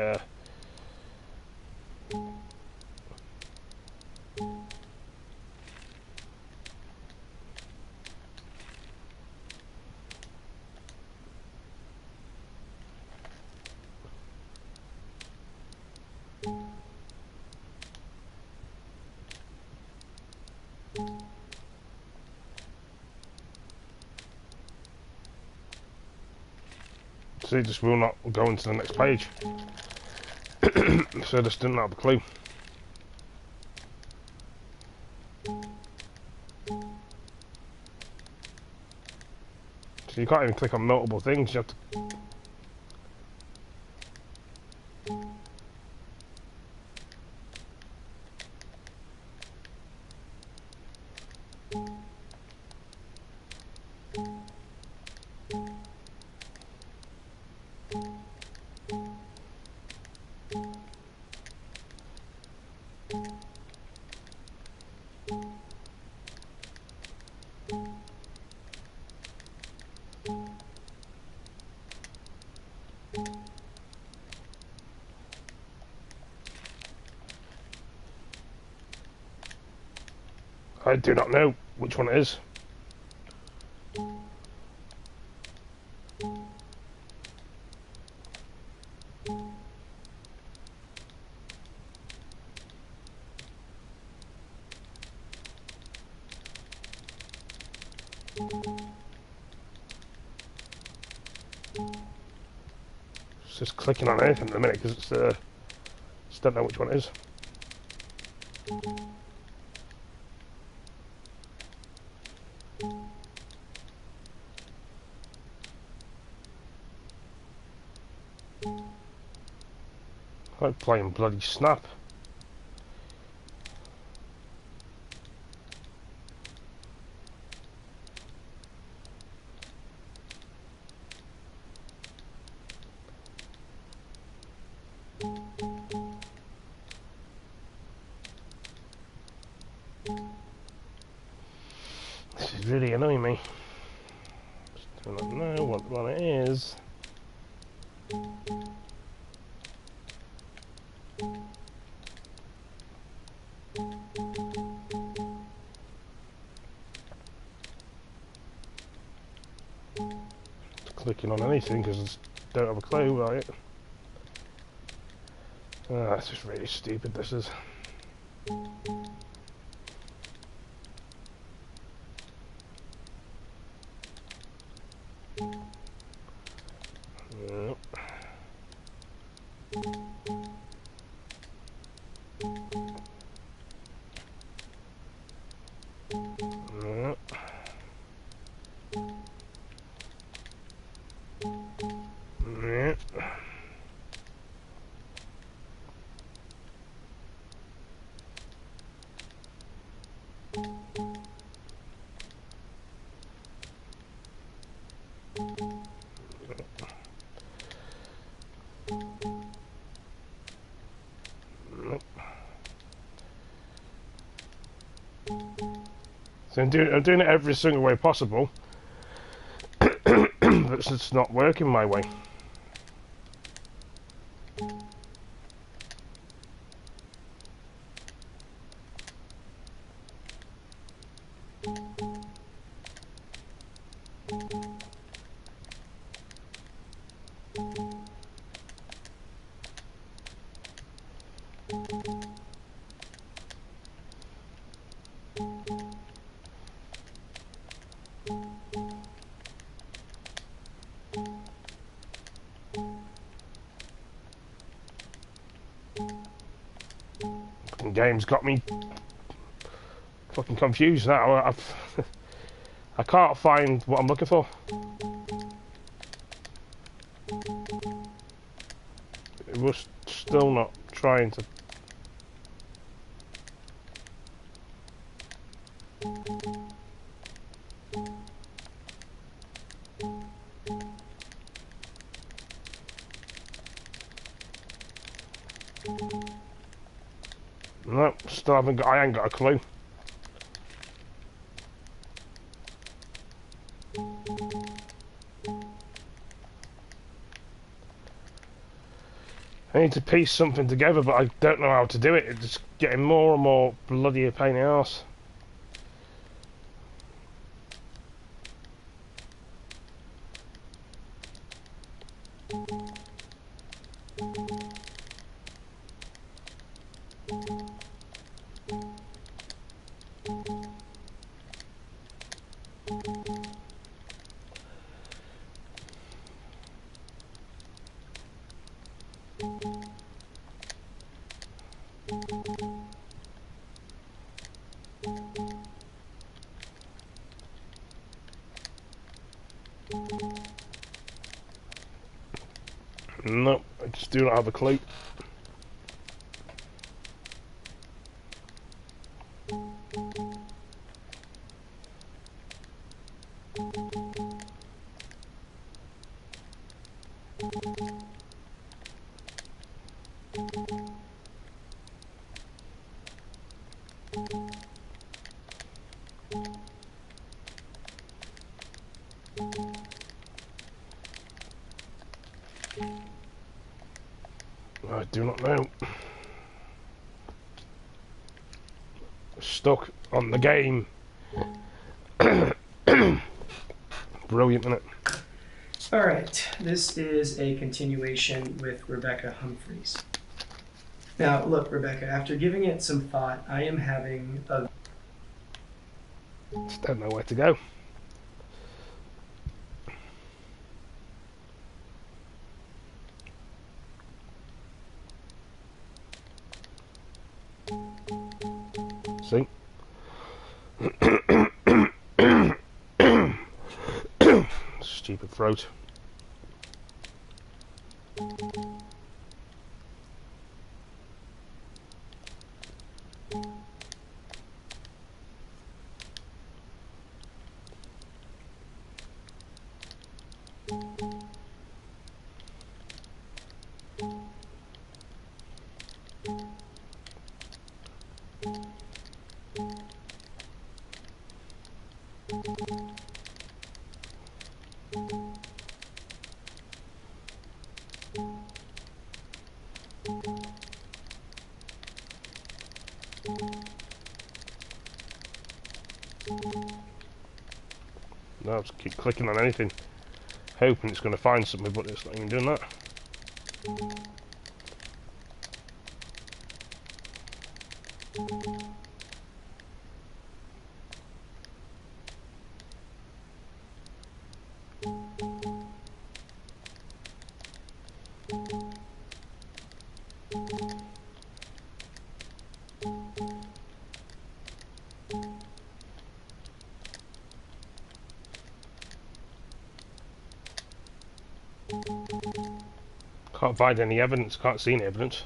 see, just will not go into the next page. So I just didn't have a clue. So you can't even click on multiple things, you have to... I do not know which one it is. It's just clicking on anything at the minute because it's just don't know which one it is. I like playing bloody Snap. This is really annoying me. Still don't know what one it is. Clicking on anything because I just don't have a clue about it. Ah, that's just really stupid, this is. Yep. Yep. Yep. So I'm doing it every single way possible, but it's just not working my way. The game's got me fucking confused now. I can't find what I'm looking for. It was still not trying to. No, still haven't got. I ain't got a clue. I need to piece something together, but I don't know how to do it. It's just getting more and more bloody a pain in the arse. Nope, I just do not have a clue. I do not know. stuck on the game. Brilliant, isn't it? All right, this is a continuation with Rebecca Humphreys. Now, look, Rebecca, after giving it some thought, I am having a... Just don't know where to go. See? Stupid throat. No, I'll just keep clicking on anything, hoping it's going to find something, but it's not even doing that. Can't find any evidence, can't see any evidence.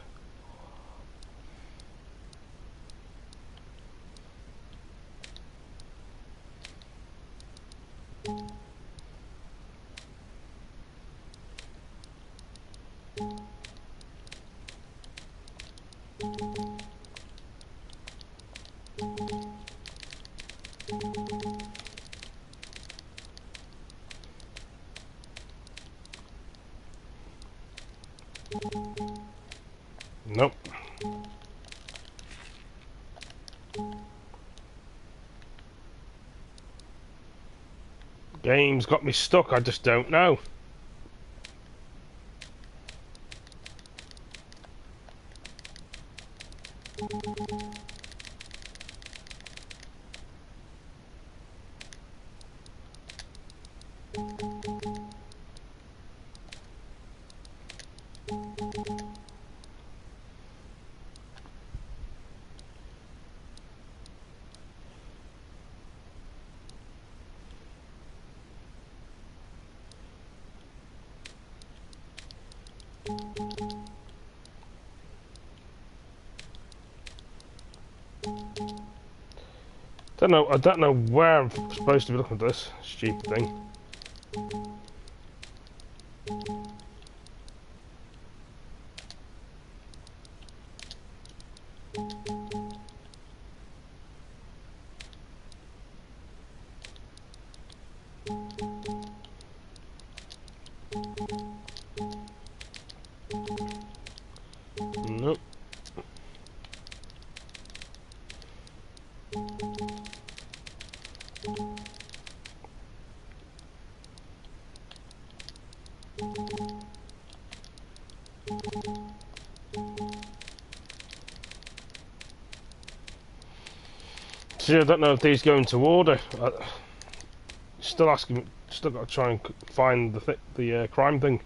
Nope. Game's got me stuck, I just don't know. I don't know where I'm supposed to be looking at this stupid thing. Nope. See, I don't know if these go into order. Still asking. Still got to try and find the crime thing.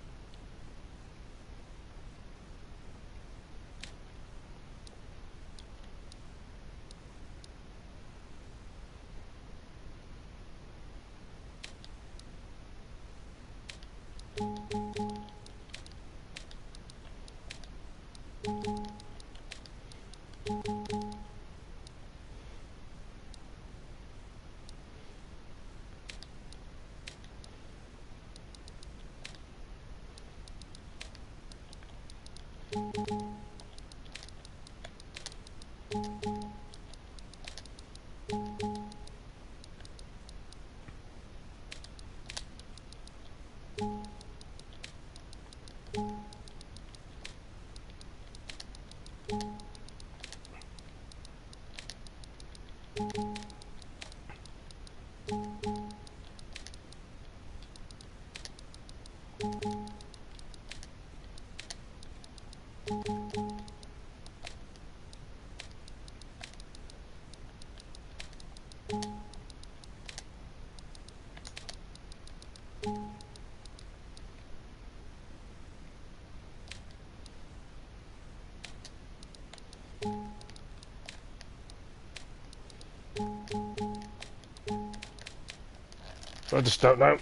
I just don't know.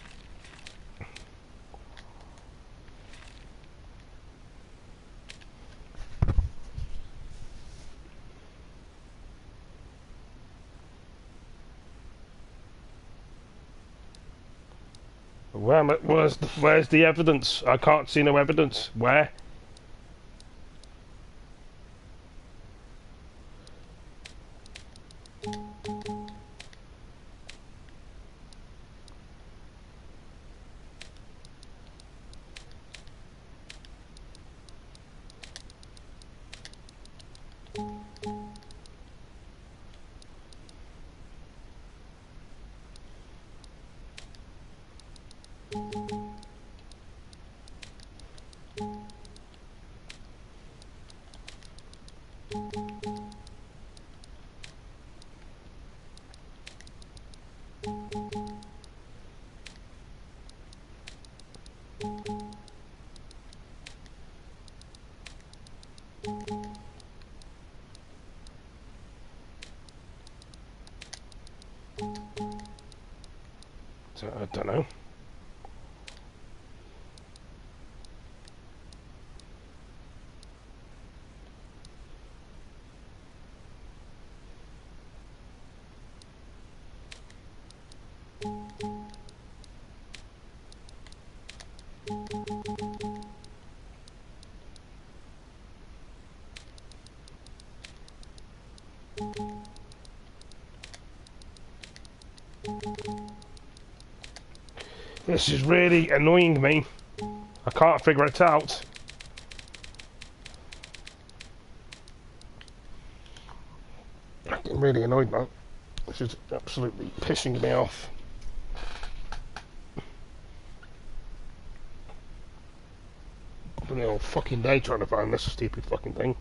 Where's the evidence? I can't see no evidence. Where? So, I don't know. This is really annoying me. I can't figure it out. I'm getting really annoyed now. This is absolutely pissing me off. Been the whole fucking day trying to find this stupid fucking thing.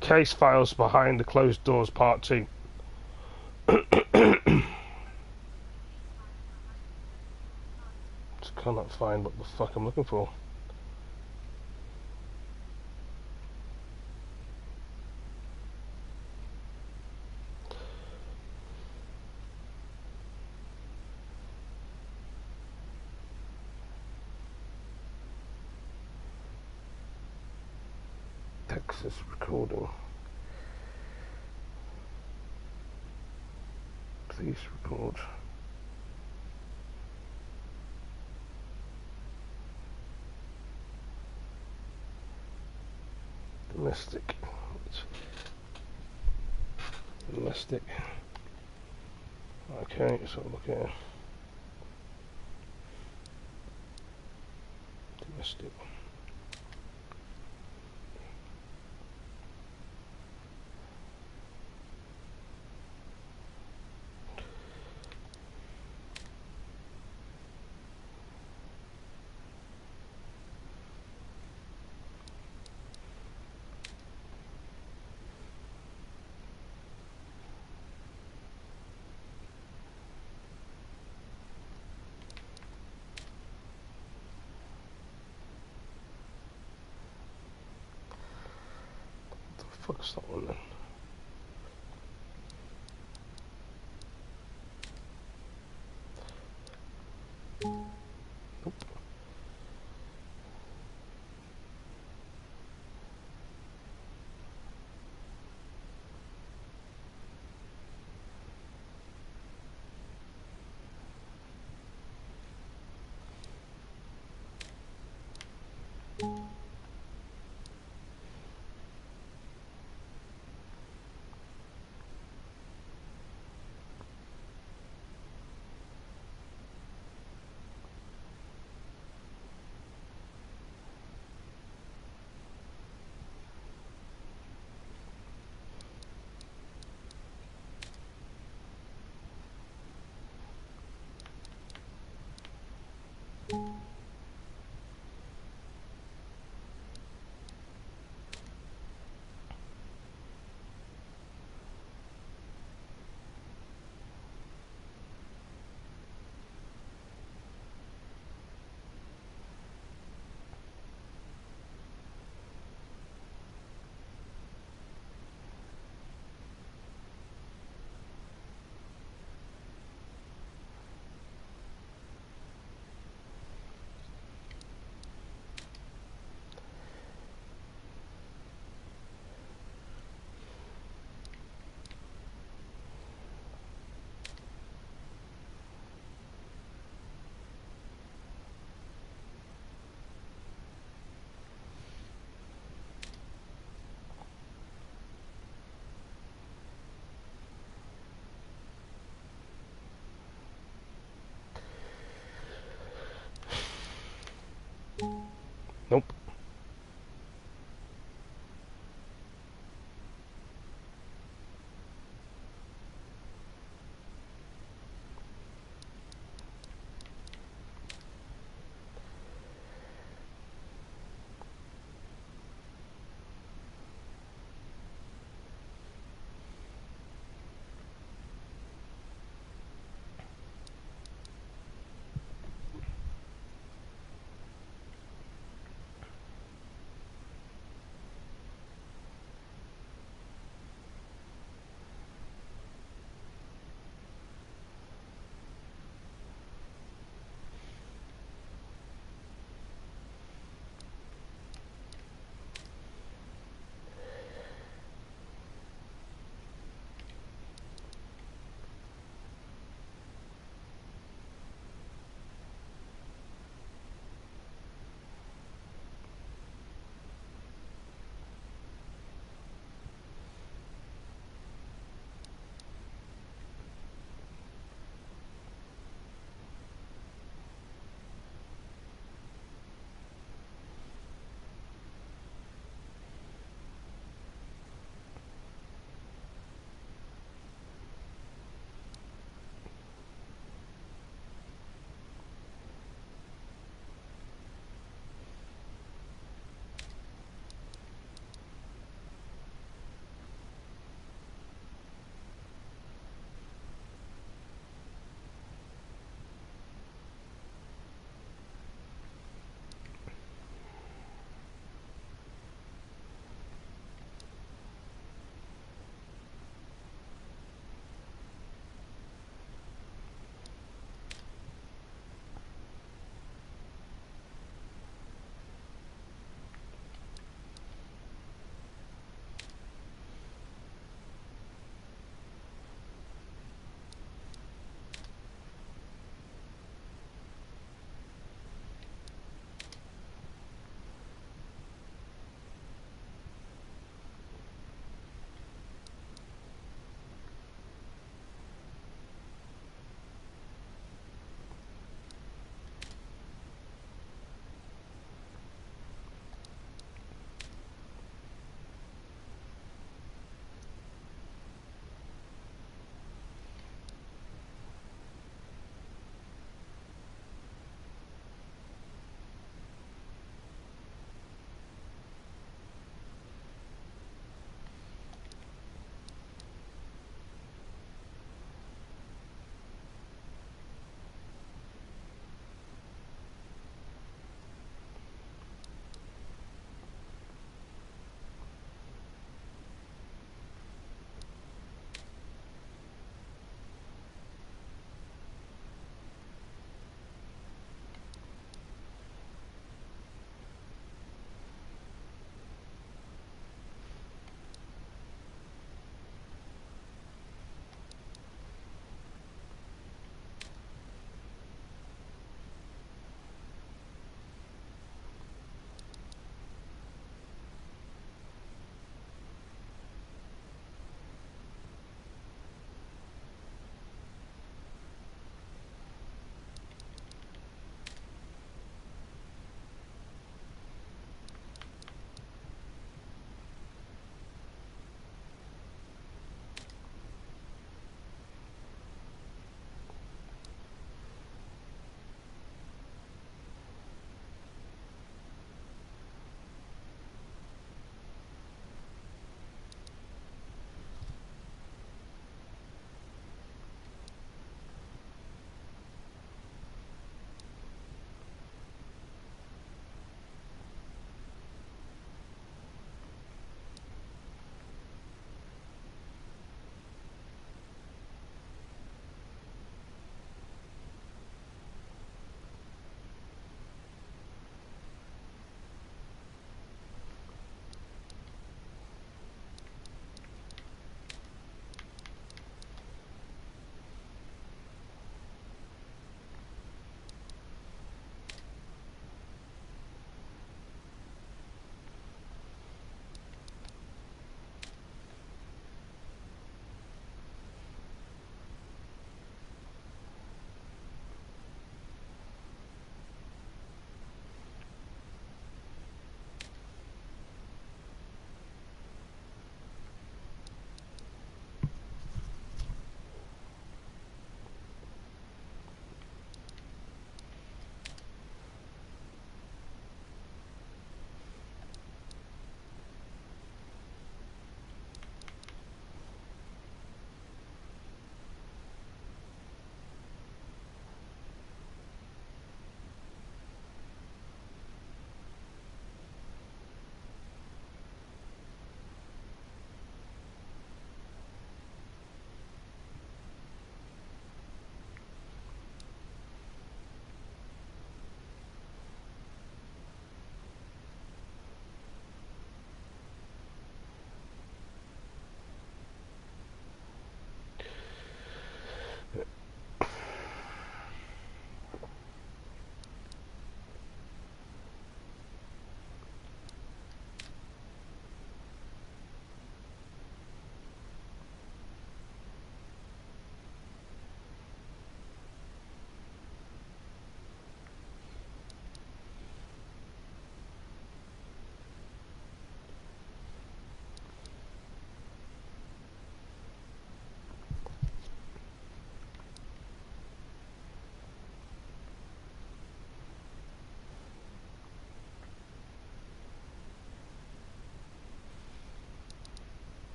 Case files behind the closed doors, part 2. Just cannot find what the fuck I'm looking for. Texas recording. Please record. Domestic. Domestic. Okay, so look here. Domestic. Fuck's that one then? Nope. Nope.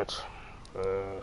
Right.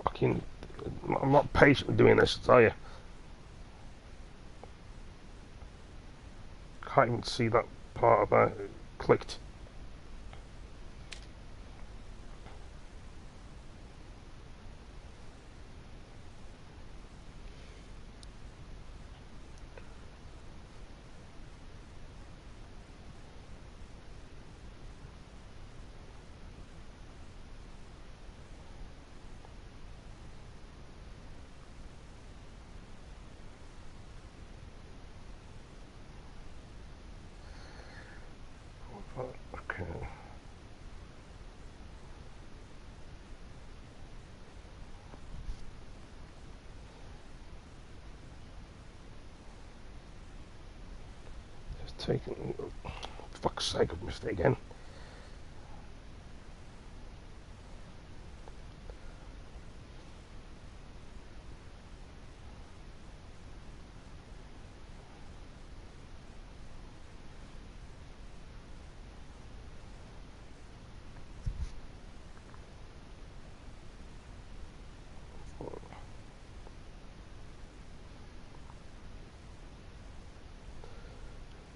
Fucking, I'm not patient with doing this, I tell you. Can't even see that part about it clicked. Okay. Just taking, fuck's sake, I've missed it again.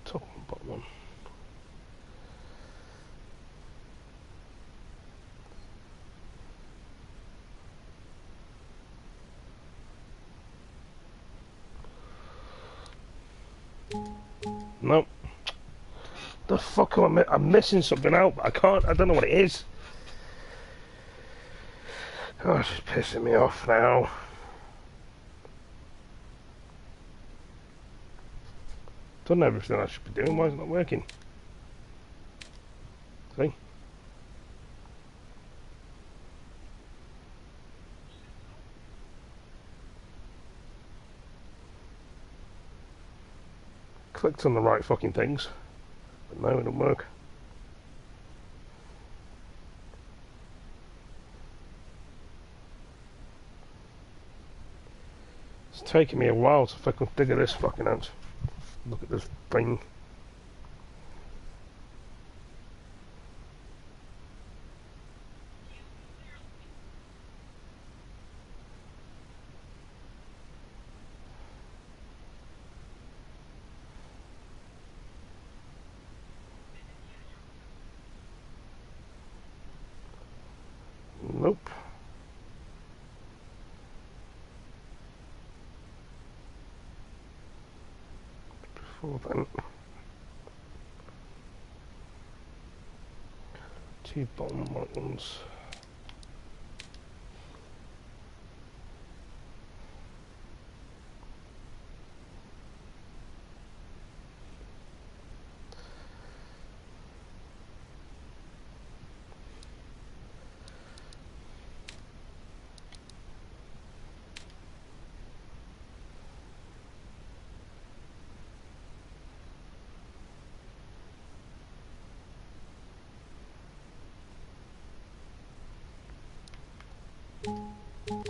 Top and bottom one. Nope. The fuck am I'm missing something out, but I don't know what it is. Oh, it's just pissing me off now. Done everything I should be doing, why is it not working? See? Clicked on the right fucking things, but no, it didn't work. It's taking me a while to fucking figure this fucking out. Look at this thing. Nope. Before then, two bottom right ones.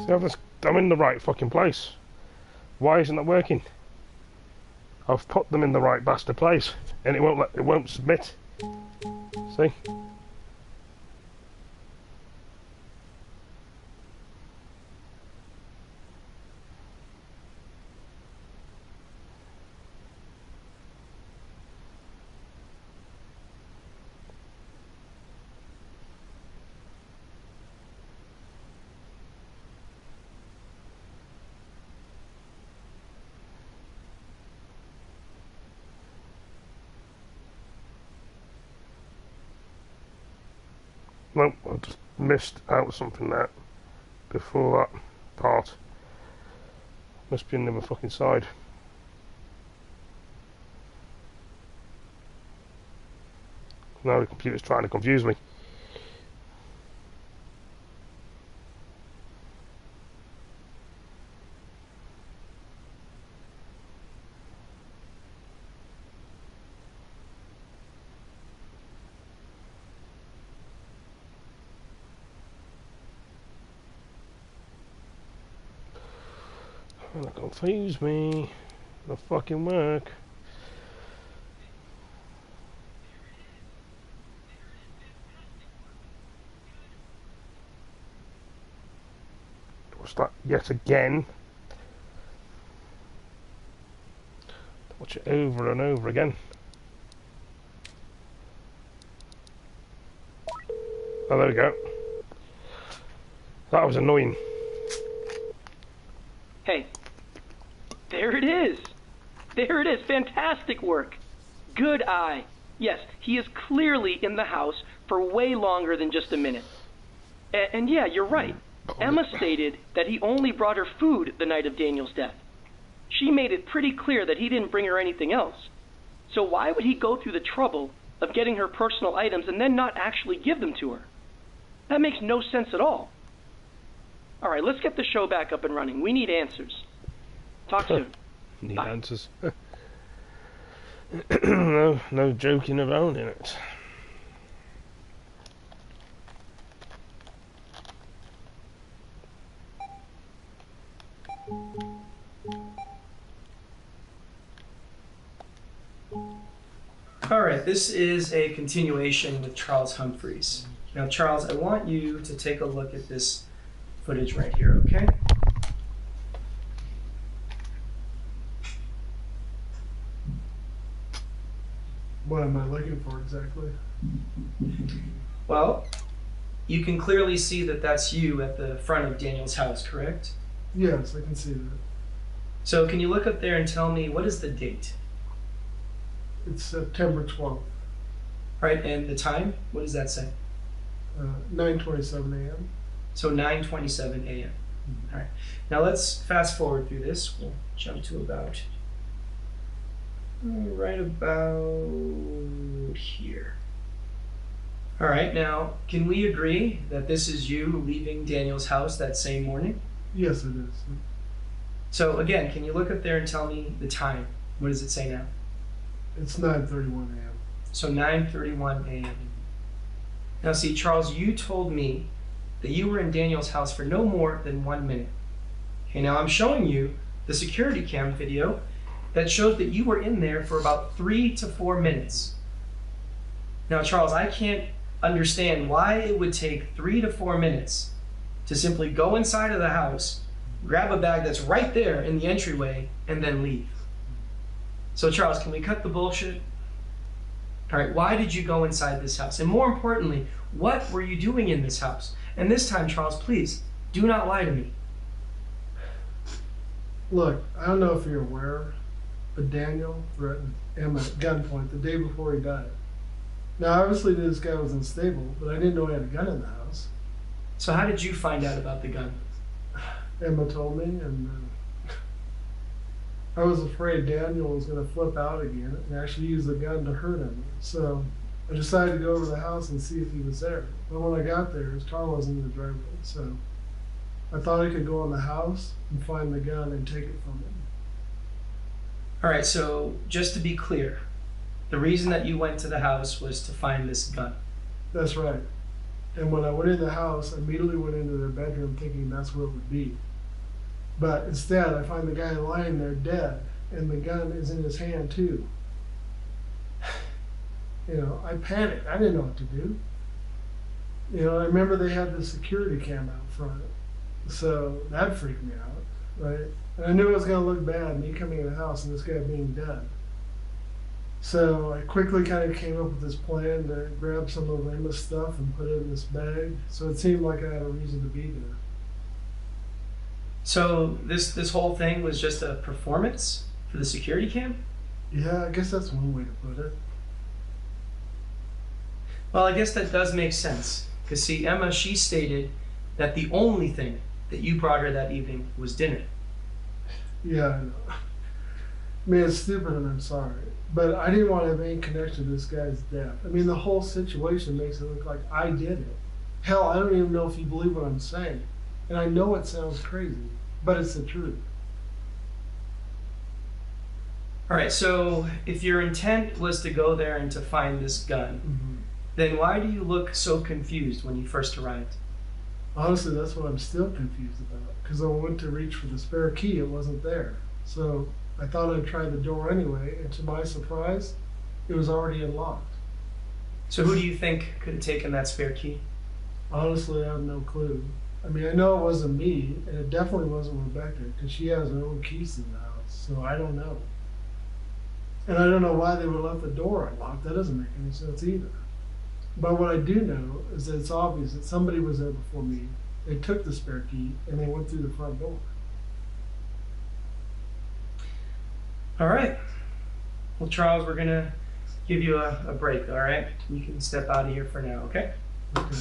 See, I'm in the right fucking place. Why isn't that working? I've put them in the right bastard place, and it won't submit. See? Nope, I just missed out something there before that part. Must be on the other fucking side. Now the computer's trying to confuse me. That confuse me. It'll fucking work. What's that yet again? Watch it over and over again. Oh, there we go. That was annoying. Hey, there it is. There it is. Fantastic work. Good eye. Yes, he is clearly in the house for way longer than just a minute. And yeah, you're right. Emma stated that he only brought her food the night of Daniel's death. She made it pretty clear that he didn't bring her anything else. So why would he go through the trouble of getting her personal items and then not actually give them to her? That makes no sense at all. All right, let's get the show back up and running. We need answers. Talk soon. Need Bye. answers. No joking around in it. All right, this is a continuation with Charles Humphreys. Now, Charles, I want you to take a look at this footage right here, okay? What am I looking for exactly? Well, you can clearly see that that's you at the front of Daniel's house, correct? Yes, I can see that. So can you look up there and tell me what is the date? It's September 12th, All right, and the time? What does that say? 9:27 a.m. So 9:27 a.m. All right. Now let's fast forward through this. We'll jump to about right about here. All right. Now, can we agree that this is you leaving Daniel's house that same morning? Yes, it is. So again, can you look up there and tell me the time? What does it say now? It's 9:31 a.m. So 9:31 a.m. Now see, Charles, you told me that you were in Daniel's house for no more than 1 minute. Okay, now I'm showing you the security cam video that shows that you were in there for about 3 to 4 minutes. Now, Charles, I can't understand why it would take 3 to 4 minutes to simply go inside of the house, grab a bag that's right there in the entryway, and then leave. So, Charles, can we cut the bullshit? All right, why did you go inside this house? And more importantly, what were you doing in this house? And this time, Charles, please, do not lie to me. Look, I don't know if you're aware, but Daniel threatened Emma at gunpoint the day before he died. Now, obviously, this guy was unstable, but I didn't know he had a gun in the house. So how did you find out about the gun? Emma told me, and I was afraid Daniel was going to flip out again and actually use the gun to hurt him. So I decided to go over to the house and see if he was there. But when I got there, his car wasn't in the driveway. So I thought I could go in the house and find the gun and take it from him. All right, so just to be clear, the reason that you went to the house was to find this gun. That's right. And when I went in the house, I immediately went into their bedroom thinking that's where it would be. But instead, I find the guy lying there dead, and the gun is in his hand too. You know, I panicked. I didn't know what to do. You know, I remember they had the security cam out front, so that freaked me out, right? And I knew it was going to look bad, me coming in the house and this guy being dead. So I quickly kind of came up with this plan to grab some of Emma's stuff and put it in this bag. So it seemed like I had a reason to be there. So this whole thing was just a performance for the security cam? Yeah, I guess that's one way to put it. Well, I guess that does make sense. Because see, Emma, she stated that the only thing that you brought her that evening was dinner. Yeah, I know. I mean, it's stupid and I'm sorry. But I didn't want to have any connection to this guy's death. I mean, the whole situation makes it look like I did it. Hell, I don't even know if you believe what I'm saying. And I know it sounds crazy, but it's the truth. All right, so if your intent was to go there and to find this gun, then why do you look so confused when you first arrived? Honestly, that's what I'm still confused about. Because I went to reach for the spare key, it wasn't there. So I thought I'd try the door anyway, and to my surprise, it was already unlocked. So who do you think could have taken that spare key? Honestly, I have no clue. I mean, I know it wasn't me, and it definitely wasn't Rebecca, because she has her own keys to the house, so I don't know. And I don't know why they would have left the door unlocked. That doesn't make any sense either. But what I do know is that it's obvious that somebody was there before me. They took the spare key, and they went through the front door. All right. Well, Charles, we're going to give you a break, all right? You can step out of here for now, okay? Okay.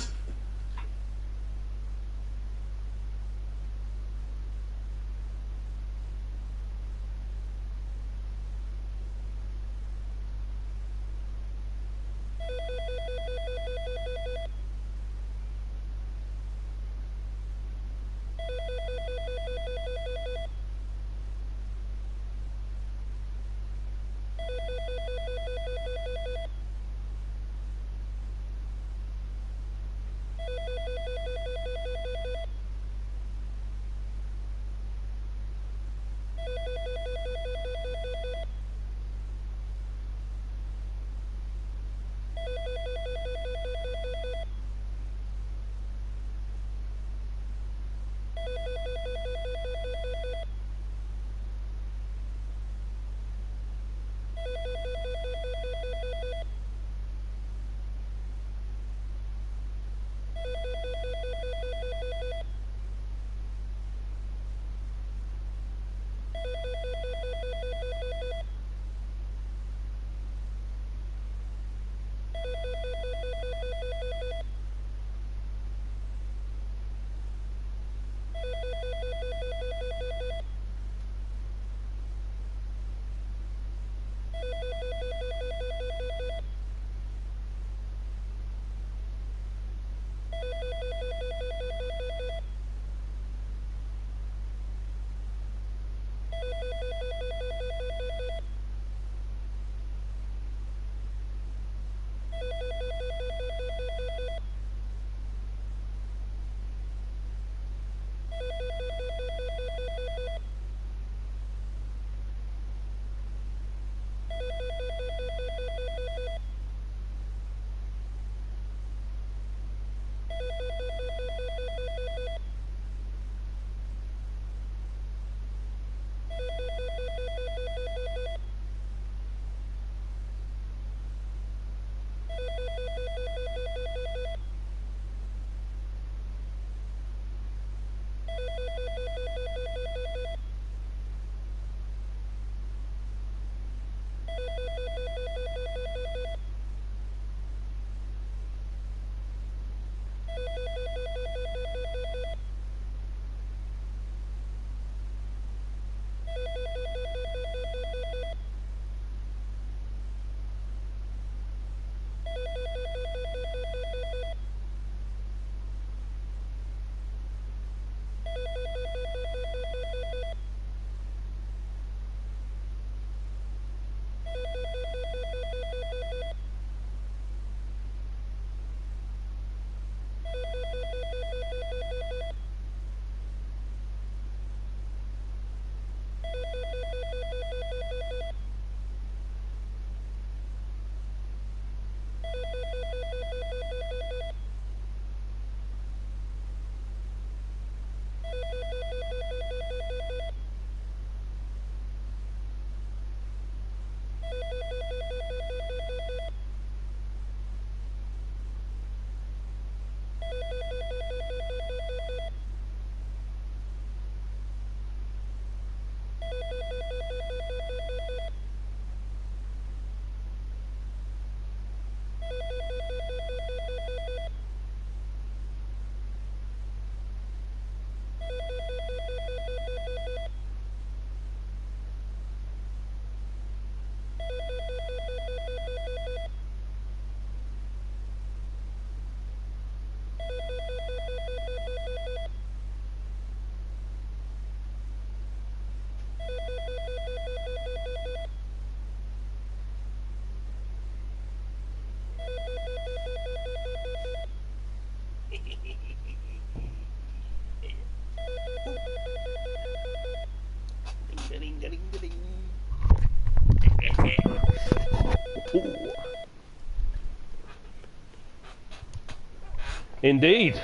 Indeed.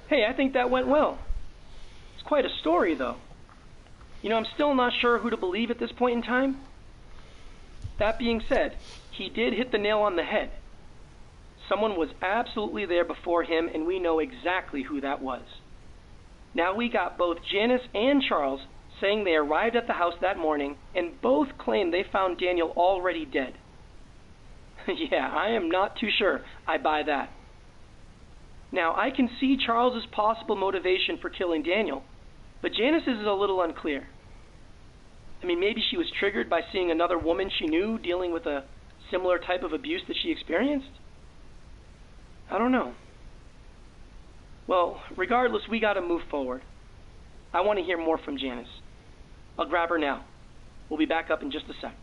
Hey, I think that went well. It's quite a story, though. You know, I'm still not sure who to believe at this point in time. That being said, he did hit the nail on the head. Someone was absolutely there before him, and we know exactly who that was. Now we got both Janice and Charles saying they arrived at the house that morning, and both claim they found Daniel already dead. Yeah, I am not too sure I buy that. Now, I can see Charles's possible motivation for killing Daniel, but Janice's is a little unclear. I mean, maybe she was triggered by seeing another woman she knew dealing with a similar type of abuse that she experienced? I don't know. Well, regardless, we gotta move forward. I want to hear more from Janice. I'll grab her now. We'll be back up in just a sec.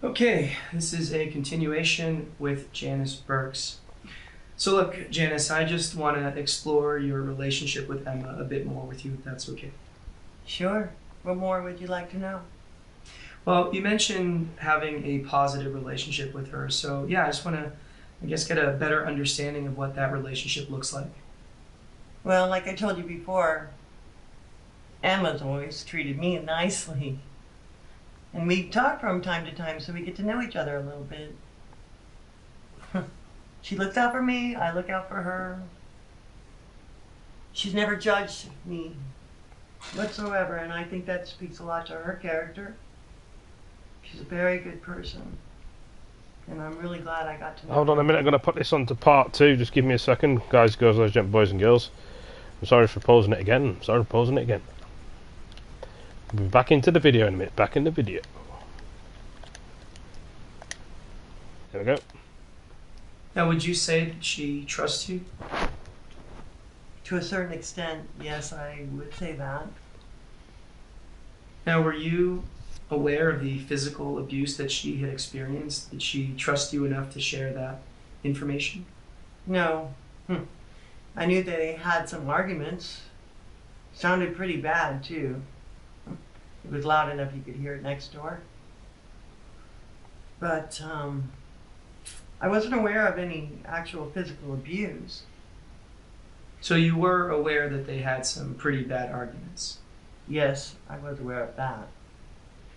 Okay, this is a continuation with Janice Burks. So look, Janice, I just want to explore your relationship with Emma a bit more with you, if that's okay. Sure. What more would you like to know? Well, you mentioned having a positive relationship with her, so yeah, I just want to, I guess, get a better understanding of what that relationship looks like. Well, like I told you before, Emma's always treated me nicely. And we talk from time to time so we get to know each other a little bit. She looks out for me, I look out for her. She's never judged me whatsoever, and I think that speaks a lot to her character. She's a very good person. And I'm really glad I got to know Hold on her. a minute, I'm going to put this on to part 2. Just give me a second. Guys, girls, ladies, gentlemen, boys and girls. I'm sorry for pausing it again. We'll be back into the video in a minute. Back in the video. There we go. Now, would you say that she trusts you? To a certain extent, yes, I would say that. Now, were you aware of the physical abuse that she had experienced? Did she trust you enough to share that information? No. I knew that they had some arguments. Sounded pretty bad, too. It was loud enough you could hear it next door. But, I wasn't aware of any actual physical abuse. So you were aware that they had some pretty bad arguments, Yes, I was aware of that.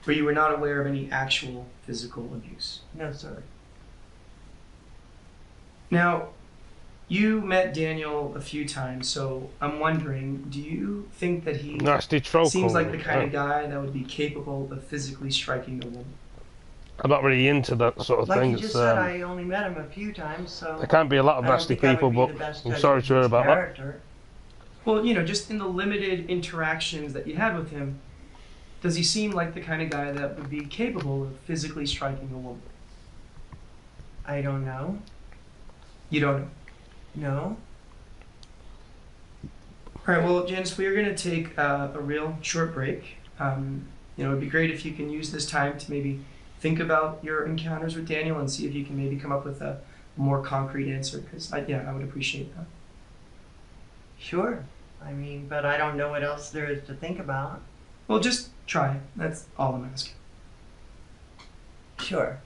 but you were not aware of any actual physical abuse. No, sir. Now, you met Daniel a few times, so I'm wondering, do you think that he Nasty troll seems call. like the kind of guy that would be capable of physically striking a woman? I'm not really into that sort of Like thing. you just said, I only met him a few times, so... there can be a lot of I don't nasty think I would people, be but the best I'm judge sorry of to hear his about that. character. Well, you know, just in the limited interactions that you had with him, does he seem like the kind of guy that would be capable of physically striking a woman? I don't know. You don't know. No. All right, well, Janice, we are going to take a real short break. You know, it'd be great if you can use this time to maybe think about your encounters with Daniel and see if you can maybe come up with a more concrete answer, because, yeah, I would appreciate that. Sure. I mean, but I don't know what else there is to think about. Well, just try it. That's all I'm asking. Sure.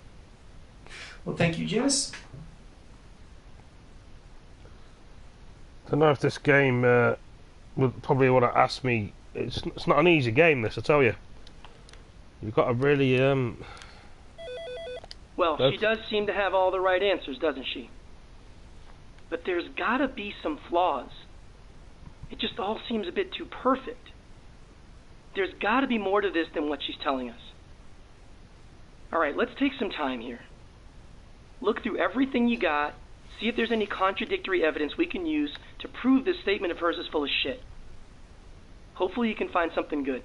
Well, thank you, Janice. I don't know if this game would probably want to ask me. It's not an easy game, this, I tell you. You've got to really Well, she does seem to have all the right answers, doesn't she? But there's gotta be some flaws. It just all seems a bit too perfect. There's gotta be more to this than what she's telling us. Alright, let's take some time here. Look through everything you got, see if there's any contradictory evidence we can use to prove this statement of hers is full of shit. Hopefully you can find something good.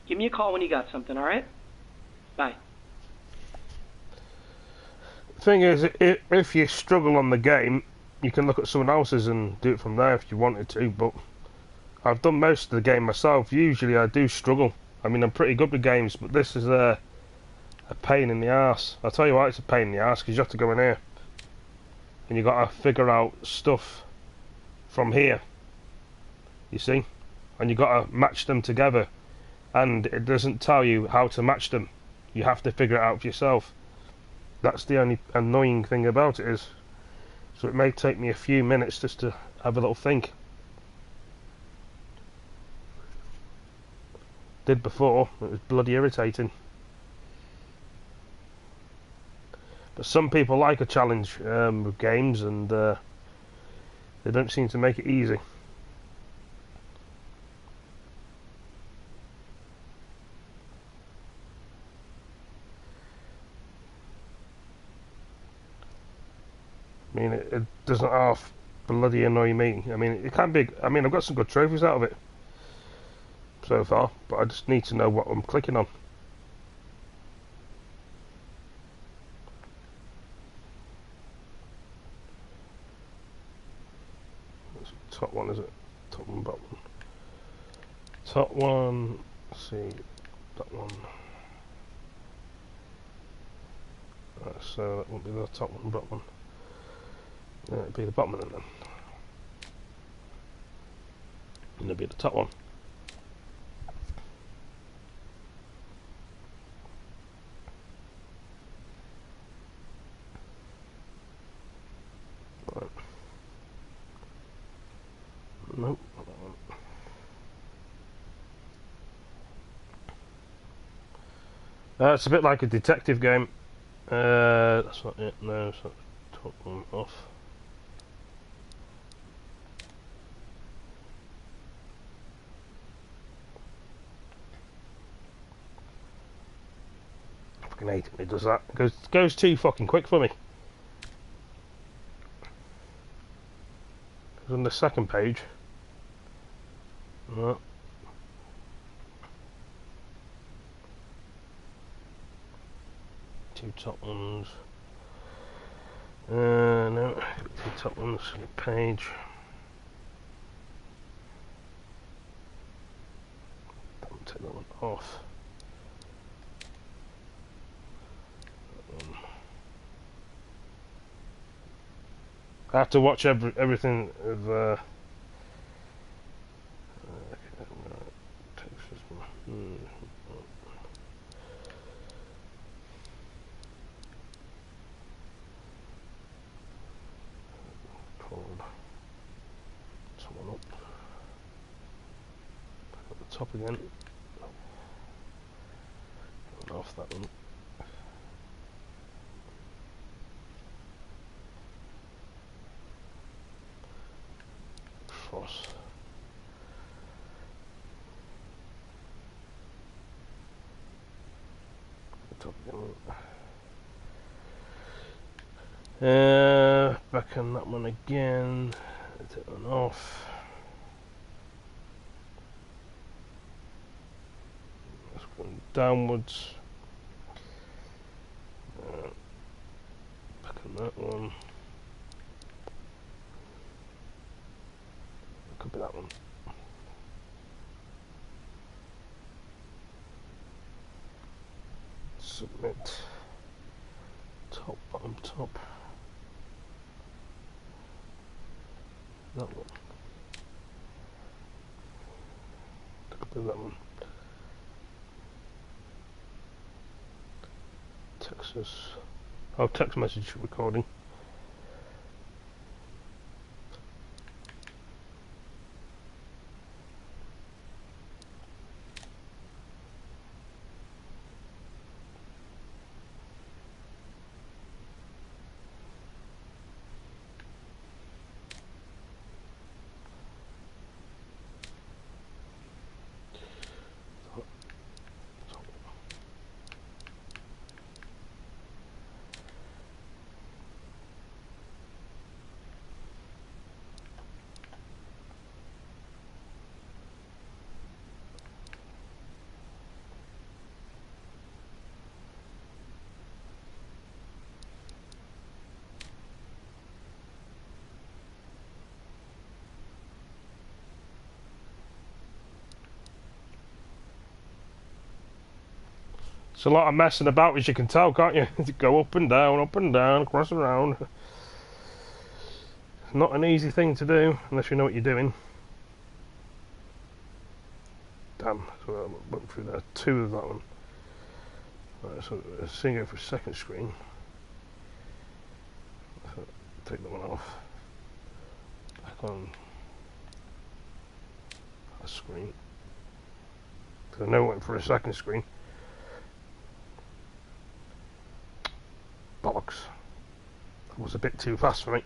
Give me a call when you got something, alright? Bye. thing is, if you struggle on the game, you can look at someone else's and do it from there if you wanted to, but I've done most of the game myself. Usually I do struggle. I mean, I'm pretty good with games, but this is a a pain in the arse. I'll tell you why it's a pain in the arse, because you have to go in here and you got to figure out stuff from here, you see, and you got to match them together, and it doesn't tell you how to match them. You have to figure it out for yourself. That's the only annoying thing about it is, so it may take me a few minutes just to have a little think. Did before, it was bloody irritating. But some people like a challenge with games, and they don't seem to make it easy. I mean, it doesn't half bloody annoy me. I mean, it can be. I mean, I've got some good trophies out of it so far, but I just need to know what I'm clicking on. Top one, is it? Top one, bottom one. Top one, let's see, that one. Right, so that won't be the top one, bottom one. Yeah, it'd be the bottom one then. And it'd be the top one. Right. Nope, not that one. It's a bit like a detective game. That's not it, no, so top one off. I fucking hate it when it does that. It goes too fucking quick for me. Because on the second page, right. Two top ones. No, two top ones. Page. Don't take that one off. That one. I have to watch everything of. Someone up. Back at the top again. Going off that one. Cross. Top again. Back on that one again. Take that one off. That's going downwards. Back on that one. Could be that one. Submit. Top, bottom, top. That one. Could be that one. Texas. Oh, text message recording. It's a lot of messing about, as you can tell, can't you? Go up and down, cross around. It's not an easy thing to do, unless you know what you're doing. Damn, so I went through there. 2 of that one. Right, so let's see go for second screen. So take that one off. Back on a screen. So I know I went for a second screen. Bollocks. That was a bit too fast for me.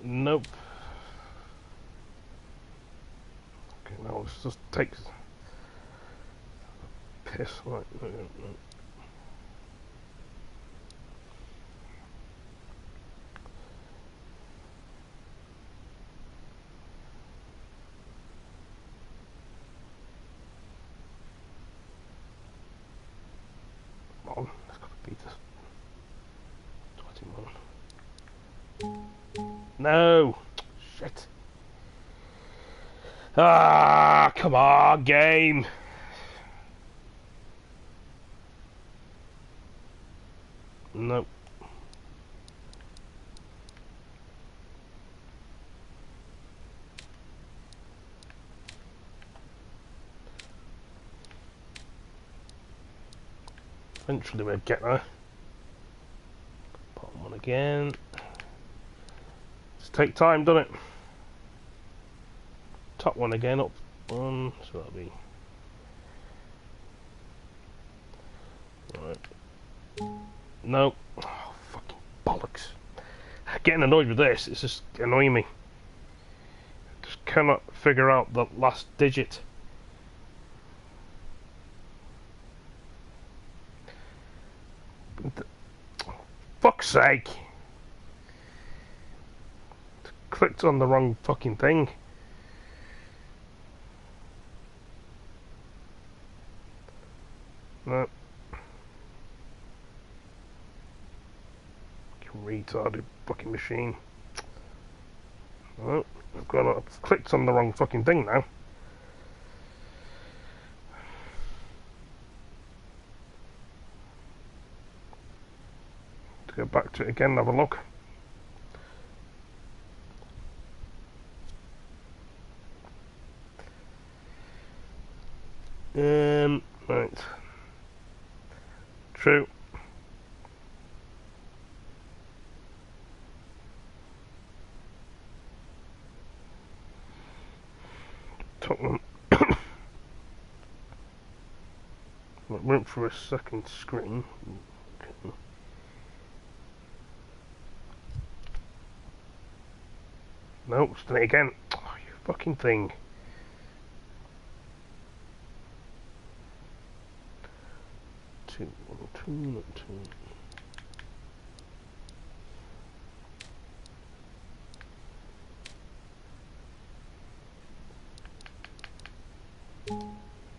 Nope. Okay, now let's just take piss. Right, no. Come on, let's go beat this. 21. No! Shit. Ah, come on, game. Nope. Eventually we'll get there. Bottom one again. Just take time, doesn't it? Top one again, up one, so that'll be right. Nope. Oh, fucking bollocks. Getting annoyed with this, it's just annoying me. Just cannot figure out the last digit. Fuck's sake. Clicked on the wrong fucking thing. No. Retarded fucking machine. Oh, I've clicked on the wrong fucking thing now. To go back to it again and have a look. Right. True. Top one. Went for a second screen. Okay. Nope, it's done it again. Oh, you fucking thing. Two.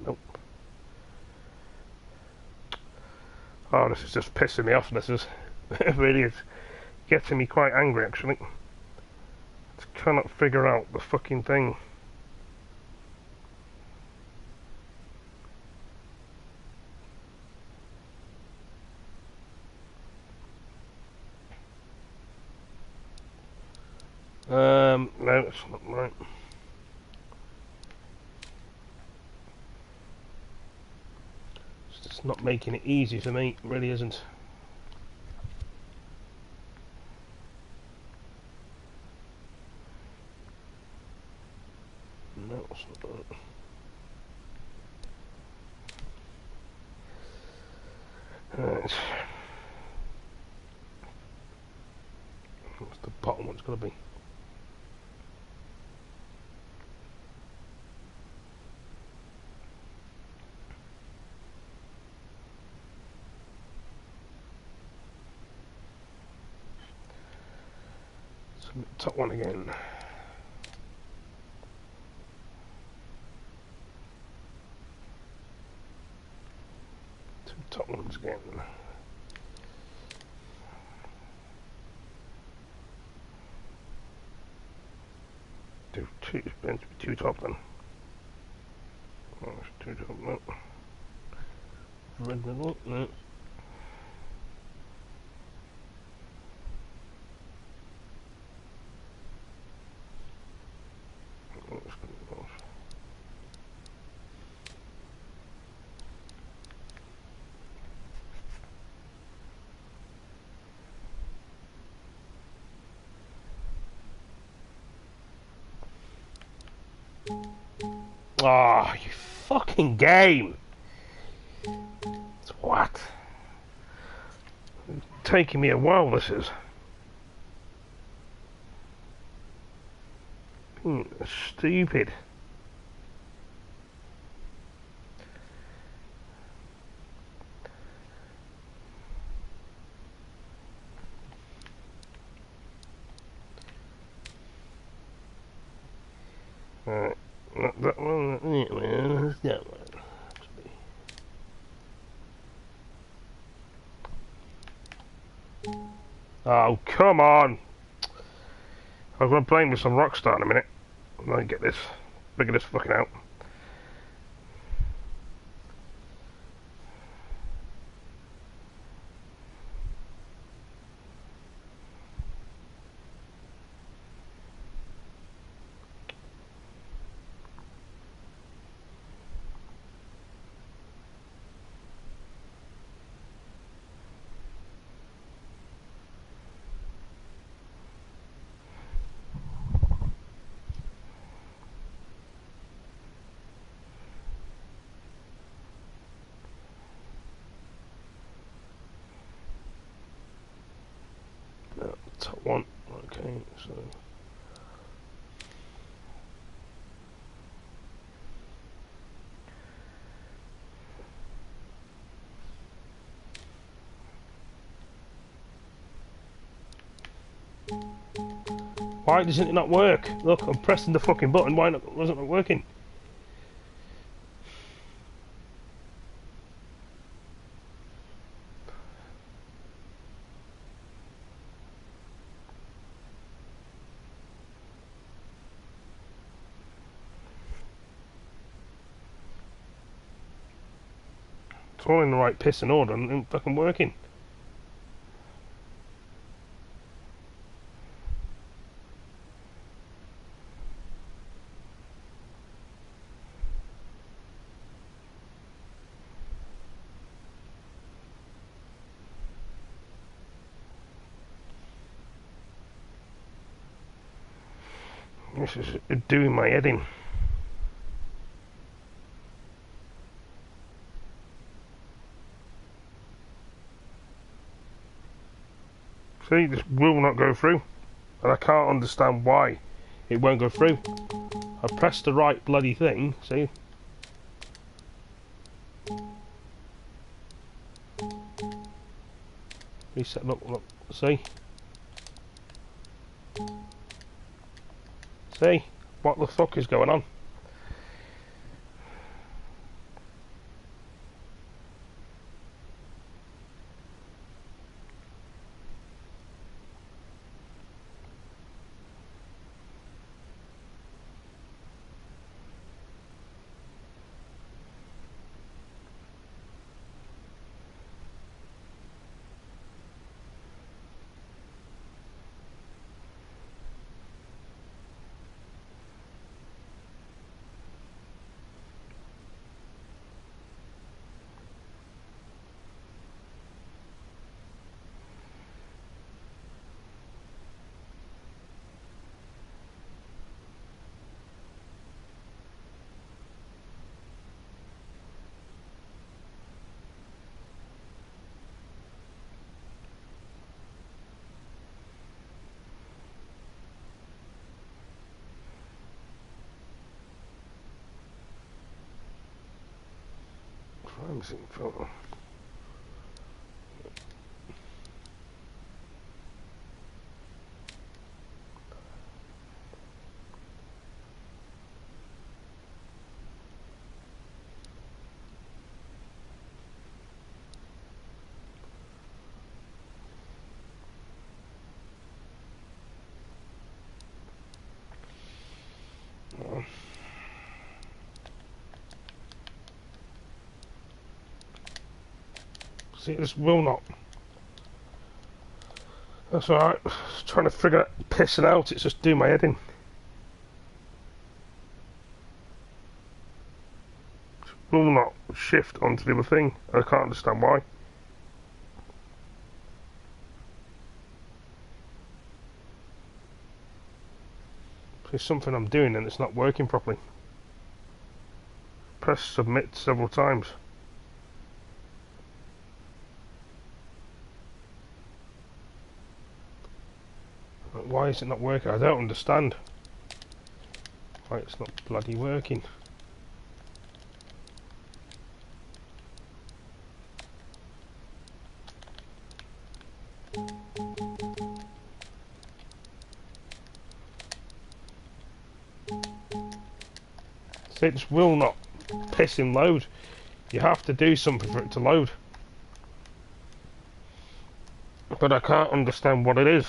Nope. Oh, this is just pissing me off. This is it really is getting me quite angry, actually. Just cannot figure out the fucking thing. No, it's not right. It's just not making it easy for me. It really isn't. No, it's not right. Right. What's the bottom one's got to be? Submit top one again. Two top ones again. Do two, meant to be two top then. Oh, it's two top, no. Red middle, no. Ah, you fucking game! It's what? Taking me a while, this is. Stupid. Alright, not that one, not that one, it's that one. Oh, come on! I'm gonna play with some Rockstar in a minute. I'm gonna get this, figure this fucking out. No, top one. Okay, so. Why doesn't it not work? Look, I'm pressing the fucking button. Why not? Wasn't it working? It's all in the right piss and order and it's fucking working. This is doing my head in. See, this will not go through. And I can't understand why it won't go through. I pressed the right bloody thing, see? Reset, look, see? See? What the fuck is going on? Crime scene photo. See, it just will not. That's alright. Trying to figure out pissing out, it's just doing my head in. It will not shift onto the other thing. I can't understand why. There's something I'm doing and it's not working properly. Press submit several times. Why is it not working? I don't understand. Why it's not bloody working. See, it just will not piss and load. You have to do something for it to load. But I can't understand what it is.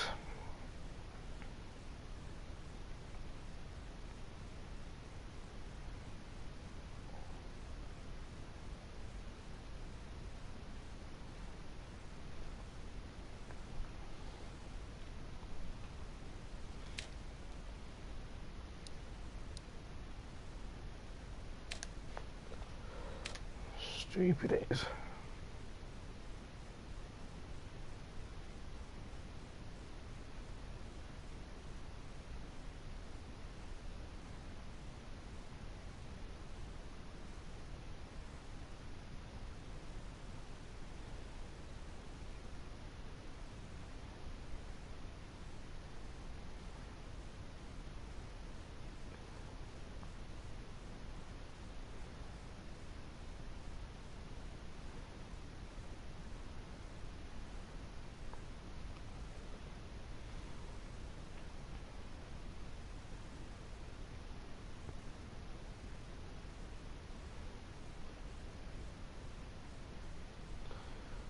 Stupid it is.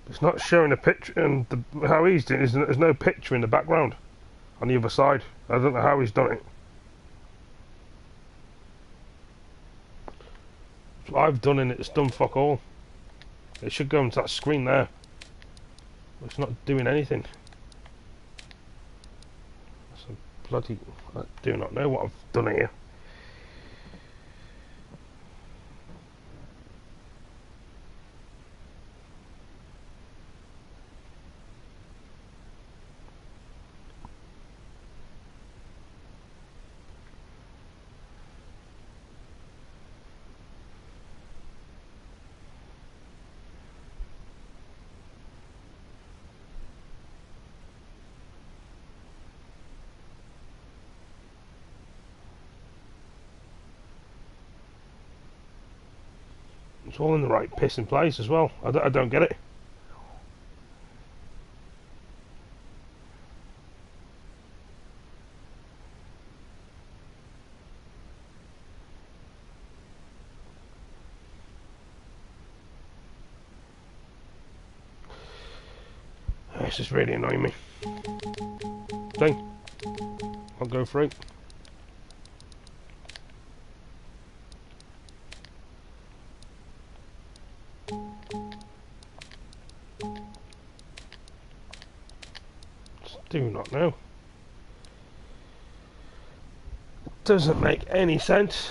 It's not showing a picture, and how he's doing it, there's no picture in the background on the other side. I don't know how he's done it. I've done and it's done fuck all. It should go into that screen there. It's not doing anything. That's a bloody... I do not know what I've done here. It's all in the right pissing place as well. I don't get it. This is really annoying me. Thing. I'll go for it. Do not know. Doesn't make any sense.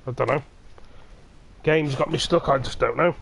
I don't know. Game's got me stuck, I just don't know.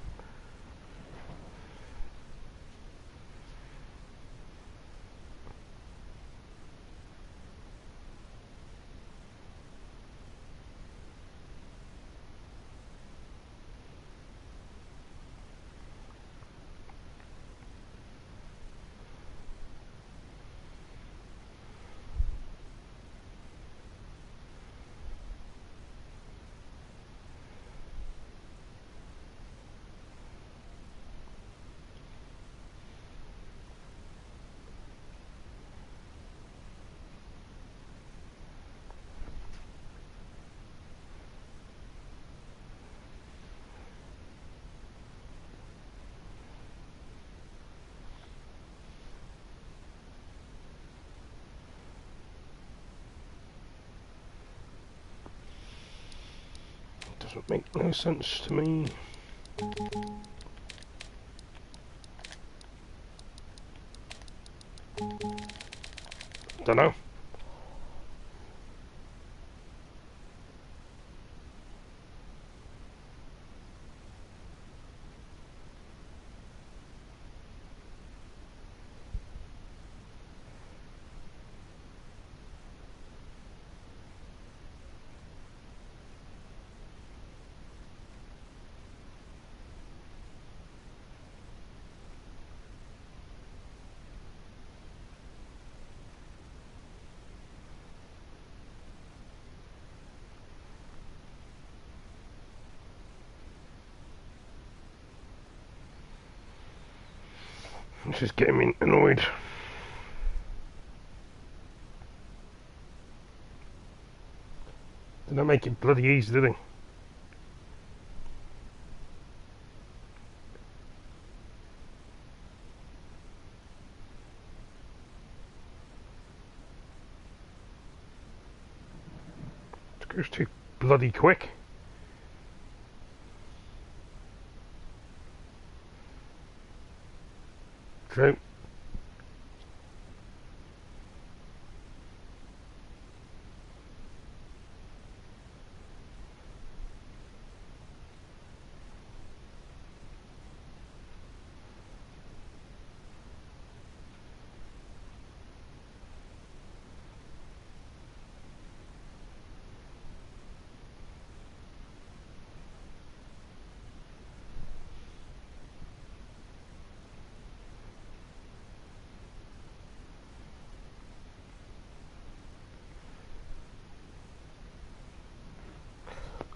Doesn't make no sense to me. Dunno. This is getting me annoyed. Did I make it bloody easy, did he? It goes too bloody quick. True.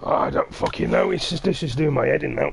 Oh, I don't fucking know. It's just this is doing my head in now.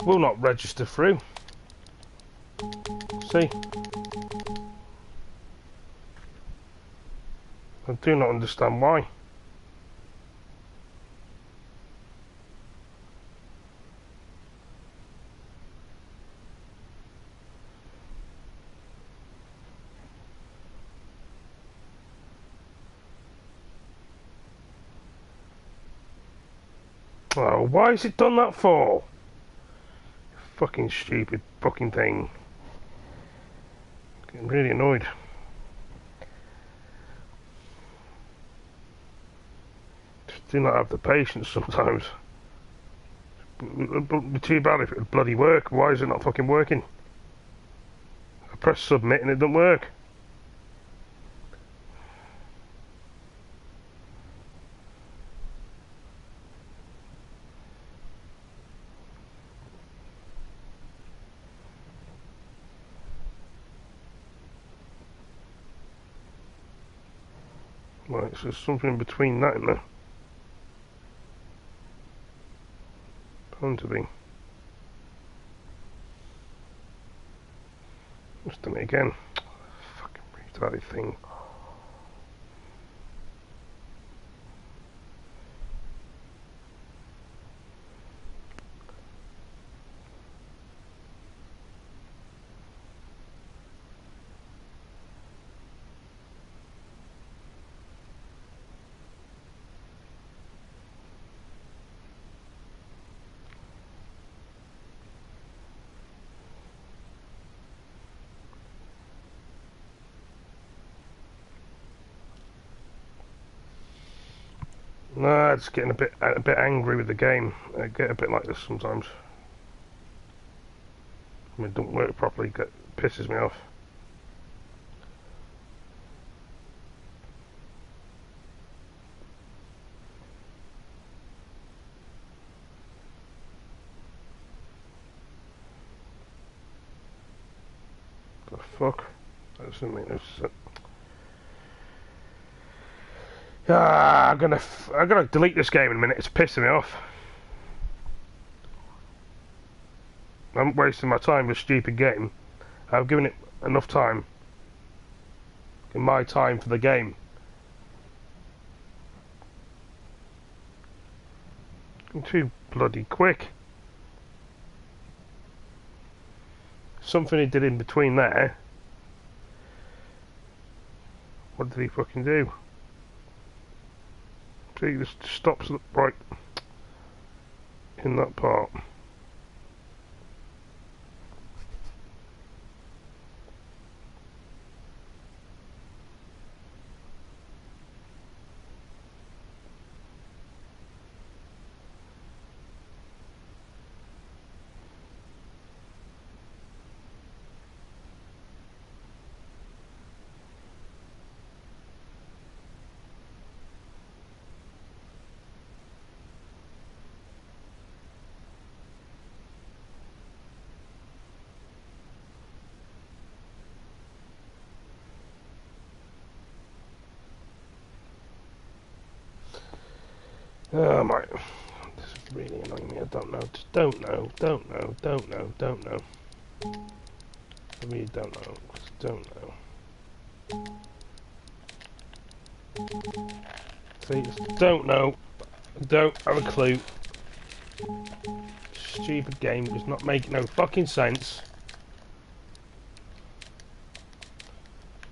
Will not register through. See? I do not understand why. Oh, why has it done that for? Fucking stupid fucking thing. Getting really annoyed. Just do not have the patience sometimes. It'd be too bad if it would bloody work. Why is it not fucking working? I press submit and it doesn't work. Right, so there's something in between that and there. Bound to be. Just done it again. Fucking retarded thing. Nah, it's getting a bit angry with the game. I get a bit like this sometimes. When it don't work properly, it pisses me off. the fuck? That's something that's... I'm gonna delete this game in a minute. It's pissing me off. I'm wasting my time with a stupid game. I've given it enough time. In my time for the game. I'm too bloody quick. Something he did in between there. What did he fucking do? See, this stops right in that part. Oh my, this is really annoying me. I don't know, just don't know. I really don't know, just don't know. See, just don't know, don't have a clue. Stupid game, does not make no fucking sense.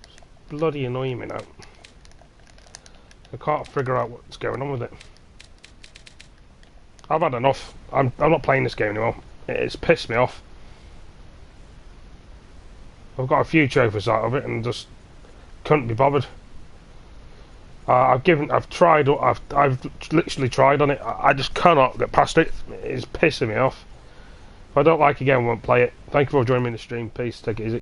It's bloody annoying me now. I can't figure out what's going on with it. I've had enough. I'm not playing this game anymore. It's pissed me off. I've got a few trophies out of it and just couldn't be bothered. I've literally tried on it. I just cannot get past it. It's pissing me off. If I don't like a game, I won't play it. Thank you for joining me in the stream. Peace. Take it easy.